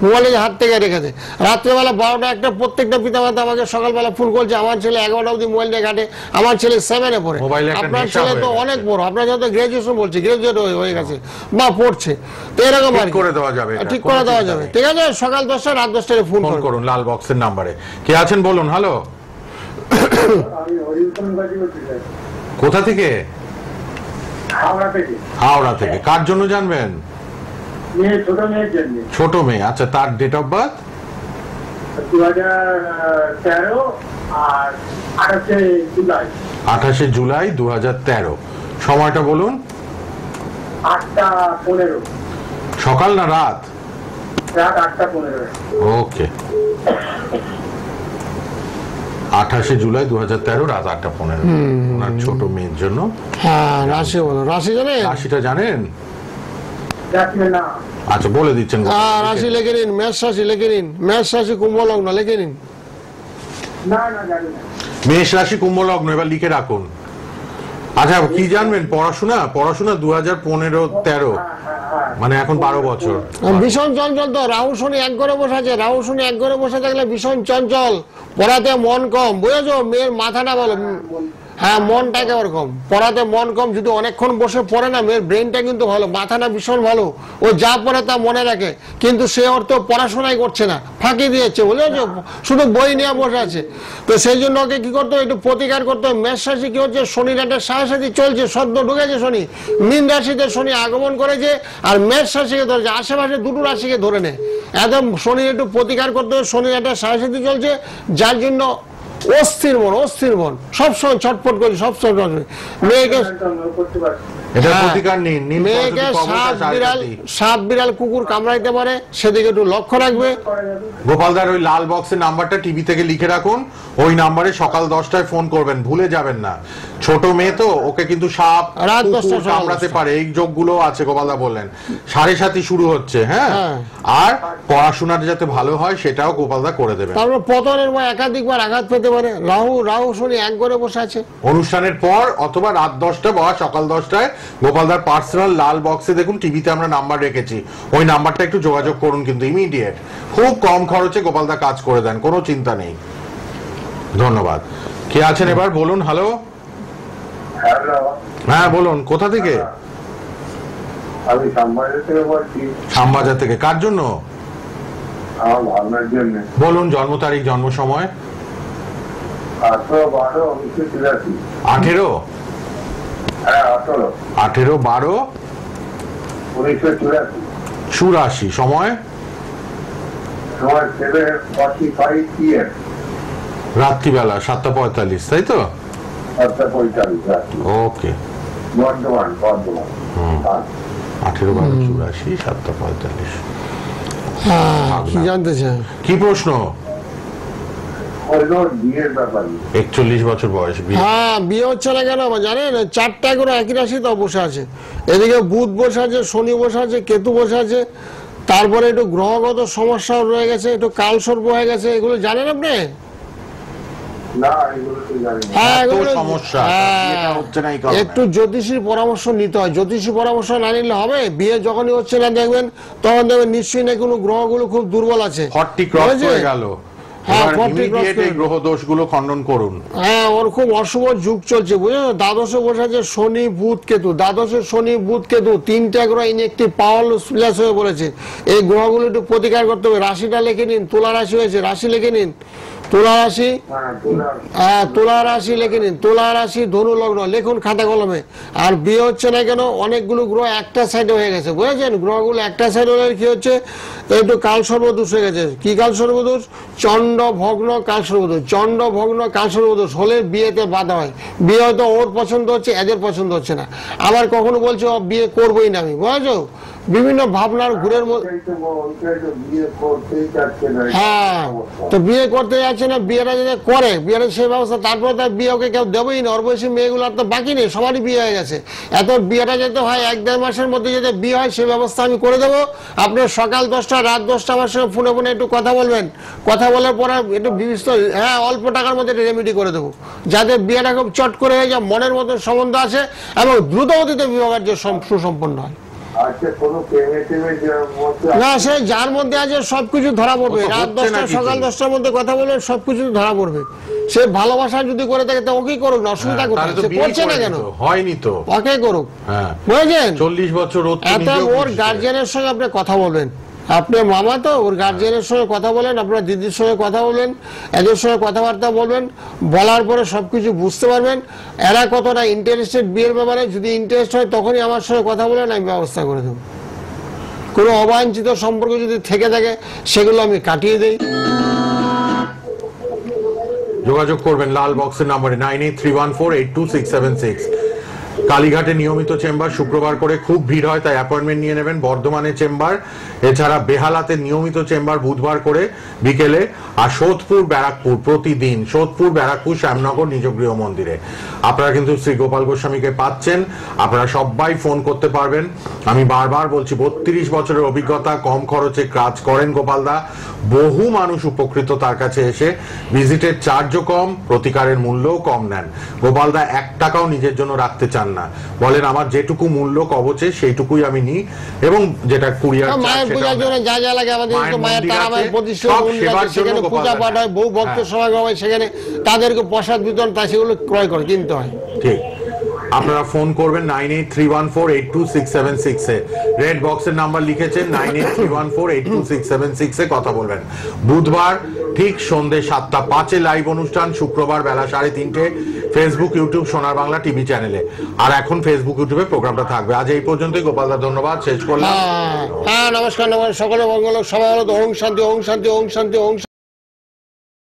মোবাইলে হাত থেকে রেখে দেয়। রাত্রেবেলা 12টা একটা প্রত্যেকটা পিতামাতা আমাকে সকালবেলা ফোন করছে, আমার ছেলে 11টা অবধি মোবাইল দিয়ে ঘাটে, আমার ছেলে 7-এ পড়ে। আপনার ছেলে তো অনেক বড়, আপনার যত গ্রাজুয়েশন বলছি, গ্রাজুয়েট হয়ে গেছে বা পড়ছে, তো এরকম আর ঠিক করে দেওয়া যাবে, ঠিক করে দেওয়া যাবে। ঠিক আছে, সকাল 10টা রাত 10টায় ফোন করুন লাল বক্সের নাম্বারে। কে আছেন বলুন। হ্যালো, কোথা থেকে? হাওড়া থেকে। কার জন্য জানবেন? ছোট মেয়ে। আচ্ছা, তার ডেট অফ বার্থ? 2013 আর 28 জুলাই 2013। সময়টা বলুন। 8টা 15। সকাল না রাত? রাত 8টা 15। ওকে, 28 জুলাই 2013 রাত 8টা 15। ওনার ছোট মেয়ের জন্য। হ্যাঁ, রাশি বলো। রাশি জানেন? রাশিটা জানেন? না। আচ্ছা, বলে দিচ্ছেন। রাশি লিখে নিন, মেষ রাশি লিখে নিন, মেষ রাশি কুম্ভ লগ্ন লিখে নিন। না জানি না। মেষ রাশি কুম্ভ লগ্ন, এবার লিখে রাখুন। আচ্ছা, কি জানবেন? পড়াশোনা 2015-13, মানে এখন 12 বছর। ভীষণ চঞ্চল তো, রাহু শনি এক ঘরে বসে আছে। রাহু শনি এক ঘরে বসে থাকলে ভীষণ চঞ্চল, পড়াতে মন কম, বুঝেছো? মেয়ের মাথাটা বলো, হ্যাঁ মনটা একেবারে কম, পড়াতে মন কম। যদি অনেকক্ষণ বসে পড়ে না, মেয়ের ব্রেনটা কিন্তু ভালো, মাথাটা ভীষণ ভালো, ও যা পড়ে তা মনে রাখে, কিন্তু সে অর্থ পড়াশোনাই করছে না, ফাঁকি দিয়েছে, বুঝেছো? শুধু বই নিয়ে বসে আছে। তো সেই জন্য ওকে কি করতে হবে? একটু প্রতিকার করতে হবে। মেষ রাশি কি হচ্ছে? শনির একটা সাহায্য চলছে, সদ্য ঢুকেছে শনি, মীন রাশিতে শনি আগমন করেছে, আর মেষ রাশিকে ধরেছে, আশেপাশে দুটো রাশিকে ধরে নেয়। একদম শনির একটু প্রতিকার করতে হবে। শনির একটা সাহায্য চলছে, যার জন্য অস্থির মন সবসময় ছটফট করে, সবসময় মেয়েকে মেয়েকে সাপ বিড়াল কুকুর কামড়াইতে পারে, সেদিকে একটু লক্ষ্য রাখবে। গোপালদার ওই লাল বক্সের নাম্বারটা টিভি থেকে লিখে রাখুন, ওই নাম্বারে সকাল 10টায় ফোন করবেন, ভুলে যাবেন না। ছোট মেয়ে তো, ওকে কিন্তু সাপ কুকুর কামড়াতে পারে, এই যোগগুলো আছে। গোপালদা বললেন 7:30 শুরু হচ্ছে। হ্যাঁ, আর পড়াশোনাটা যাতে ভালো হয় সেটাও গোপালদা করে দেবে। তারপর পতনের বা একাধিকবার আঘাত পেতে পারে। রাহু শনি এক ঘরে বসে আছে। অনুষ্ঠানের পর অথবা রাত 10টা বা সকাল 10টায় গোপালদার পার্সোনাল লাল বক্সে দেখুন, টিভিতে আমরা নাম্বার রেখেছি, ওই নাম্বারটা একটু যোগাযোগ করুন, কিন্তু ইমিডিয়েট। খুব কম খরচে গোপালদা কাজ করে দেন, কোনো চিন্তা নেই। ধন্যবাদ। কে আছেন এবার বলুন। হ্যালো, হ্যাঁ বলুন, কোথা থেকে? আমি শ্যামবাজার থেকে বলছি। শ্যামবাজার থেকে। কার জন্য? আমার ভাবনার জন্য। বলুন জন্ম তারিখ, জন্ম সময়। 18/12/1984। 18? হ্যাঁ, 18/12/1984। সময়? 7:45 PM। রাত্রিবেলা 7:45, তাই তো? 7:45। ওকে, বর্ধমান। 18/12/84, 7:45। কি জানতে চান? কি প্রশ্ন? বিয়ের ব্যাপারে। 41 বছর বয়স। হ্যাঁ, বিয়ে হচ্ছে না কেন জানেন? 4টা করে একই রাশিতে বসে আছে। এদিকে বুধ বসে আছে, শনি বসে আছে, কেতু বসে আছে, তারপরে একটু গ্রহগত সমস্যাও রয়ে গেছে, একটু কালসর্প হয়ে গেছে। এগুলো জানেন আপনি? একটু জ্যোতিষীর পরামর্শ নিতে হয়। জ্যোতিষী পরামর্শ না নিলে হবে? বিয়ে যখনই হচ্ছে না দেখবেন, তখন দেখবেন নিশ্চয়ই না কোনো গ্রহগুলো খুব দুর্বল আছে। গ্রহ দোষগুলো খণ্ডন করুন। হ্যাঁ, ওর খুব অশুভ যুগ চলছে, বুঝলেন? দ্বাদশে বসে আছে শনি বুধ কেতু, দ্বাদশে শনি বুধ কেতু, 3টা গ্রহ একটি পাওয়ারলেস হয়ে বলেছে। এই গ্রহগুলো একটু প্রতিকার করতে হবে। রাশিটা লিখে নিন, তুলা রাশি হয়েছে, রাশি লিখে নিন, তুলা রাশি। হ্যাঁ, তুলা রাশি লিখে নিন, তুলা রাশি ধনু লগ্ন লিখুন খাতা কলমে। আর বিয়ে হচ্ছে না কেন? অনেকগুলো গ্রহ একটা সাইডে হয়ে গেছে, বুঝেছেন? গ্রহগুলো একটা সাইডে হলে কি হচ্ছে? একটু কাল সর্বদোষ হয়ে গেছে। কি কাল সর্বদোষ? চন্ড ভগ্ন কাল সর্বদোষ। চন্ড ভগ্ন কাল সর্বদোষ হলে বিয়েতে বাধা হয়। বিয়ে হয়তো ওর পছন্দ হচ্ছে, এদের পছন্দ হচ্ছে না, আবার কখনো বলছে বিয়ে করবোই না আমি, বুঝেছো? বিভিন্ন ভাবনার ঘুরের মধ্যে। হ্যাঁ, তো বিয়ে করতে যাচ্ছে না, বিয়েটা যদি করে বিয়েটা সেই ব্যবস্থা, তারপরে তার বিয়ে ওকে কেউ দেবেই না। ওর বয়সী মেয়েগুলোর তো বাকি নেই, সবারই বিয়ে হয়ে গেছে। এত বিয়েটা যাতে হয় 1-1.5 মাসের মধ্যে যাতে বিয়ে হয় সেই ব্যবস্থা আমি করে দেবো। আপনার সকাল 10টা রাত 10টা আমার সঙ্গে ফোনে ফোনে একটু কথা বলবেন, কথা বলার পরে একটু বিবিষ্ট, হ্যাঁ অল্প টাকার মধ্যে রেমেডি করে দেবো, যাতে বিয়েটা খুব চট করে হয়ে যায়, মনের মতো সম্বন্ধ আসে এবং দ্রুত গতিতে বিবাহের যে সুসম্পন্ন হয়। না, সে যার মধ্যে আছে সবকিছু ধরা পড়বে। রাত 10টা সকাল 10টার মধ্যে কথা বলে সবকিছু ধরা পড়বে। সে ভালোবাসা যদি করে থাকে তো ওকেই করুক না, অসুবিধা কোথায়? সে করছে না কেন? হয়নি তো, ওকে করুক। বুঝেছেন? 40 বছর ওর গার্জিয়ানের সঙ্গে আপনি কথা বলবেন, আপনার মামা তো ওর গার্জিয়ানের সঙ্গে কথা বলেন, আপনার দিদির সঙ্গে কথা বলবেন, এদের সঙ্গে কথাবার্তা বলবেন, বলার পরে সবকিছু বুঝতে পারবেন এরা কতটা ইন্টারেস্টেড বিয়ের ব্যাপারে। যদি ইন্টারেস্ট হয় তখনই আমার সঙ্গে কথা বলেন, আমি ব্যবস্থা করে দেবো। কোনো অবাঞ্ছিত সম্পর্ক যদি থেকে থাকে সেগুলো আমি কাটিয়ে দেই। যোগাযোগ করবেন লাল বক্সের নাম্বারে 9831482676। কালীঘাটে নিয়মিত চেম্বার, শুক্রবার করে খুব ভিড় হয় তাই অ্যাপয়েন্টমেন্ট নিয়ে নেবেন। বর্ধমানে চেম্বার, এছাড়া বেহালাতে নিয়মিত চেম্বার বুধবার করে বিকেলে, আর সোদপুর ব্যারাকপুর প্রতিদিন, সোদপুর ব্যারাকপুর শ্যামনগর নিজ গৃহ মন্দিরে। আপনারা কিন্তু শ্রী গোপাল গোস্বামীকে পাচ্ছেন, আপনারা সবাই ফোন করতে পারবেন। আমি বারবার বলছি 32 বছরের অভিজ্ঞতা, কম খরচে কাজ করেন গোপালদা, বহু মানুষ উপকৃত তার কাছে এসে। ভিজিটের চার্জও কম, প্রতিকারের মূল্যও কম নেন। গোপালদা 1 টাকাও নিজের জন্য রাখতে চান না, বলেন আমার যেটুকু মূল্য কবচে সেইটুকুই আমি নিই, এবং যেটা কুরিয়ার মায়ের পূজার জন্য যা যা লাগে আমাদের মায়ের তারামায়ের প্রতিষ্ঠা, সেখানে পূজা পাঠ হয়, বহু ভক্ত সমাগম হয়, সেখানে তাদেরকে প্রসাদ বিতরণ তা সেগুলো ক্রয় করে কিনতে হয়। ঠিক, আপনারা ফোন করবেন 9831482676 এ। রেড বক্সের নাম্বার লিখেছেন 9831482676 এ কথা বলবেন। বুধবার ঠিক সন্ধ্যে 7:05 লাইভ অনুষ্ঠান, শুক্রবার বেলা 3:30 ফেসবুক ইউটিউব সোনার বাংলা টিভি চ্যানেলে। আর এখন ফেসবুক ইউটিউবে প্রোগ্রামটা থাকবে। আজ এই পর্যন্তই। গোপালদা ধন্যবাদ, শেষ করলাম। হ্যাঁ, নমস্কার। সকলে মঙ্গল, সবাই ভালো। ওম শান্তি, ওম শান্তি, ওম শান্তি, ওম শান্তি।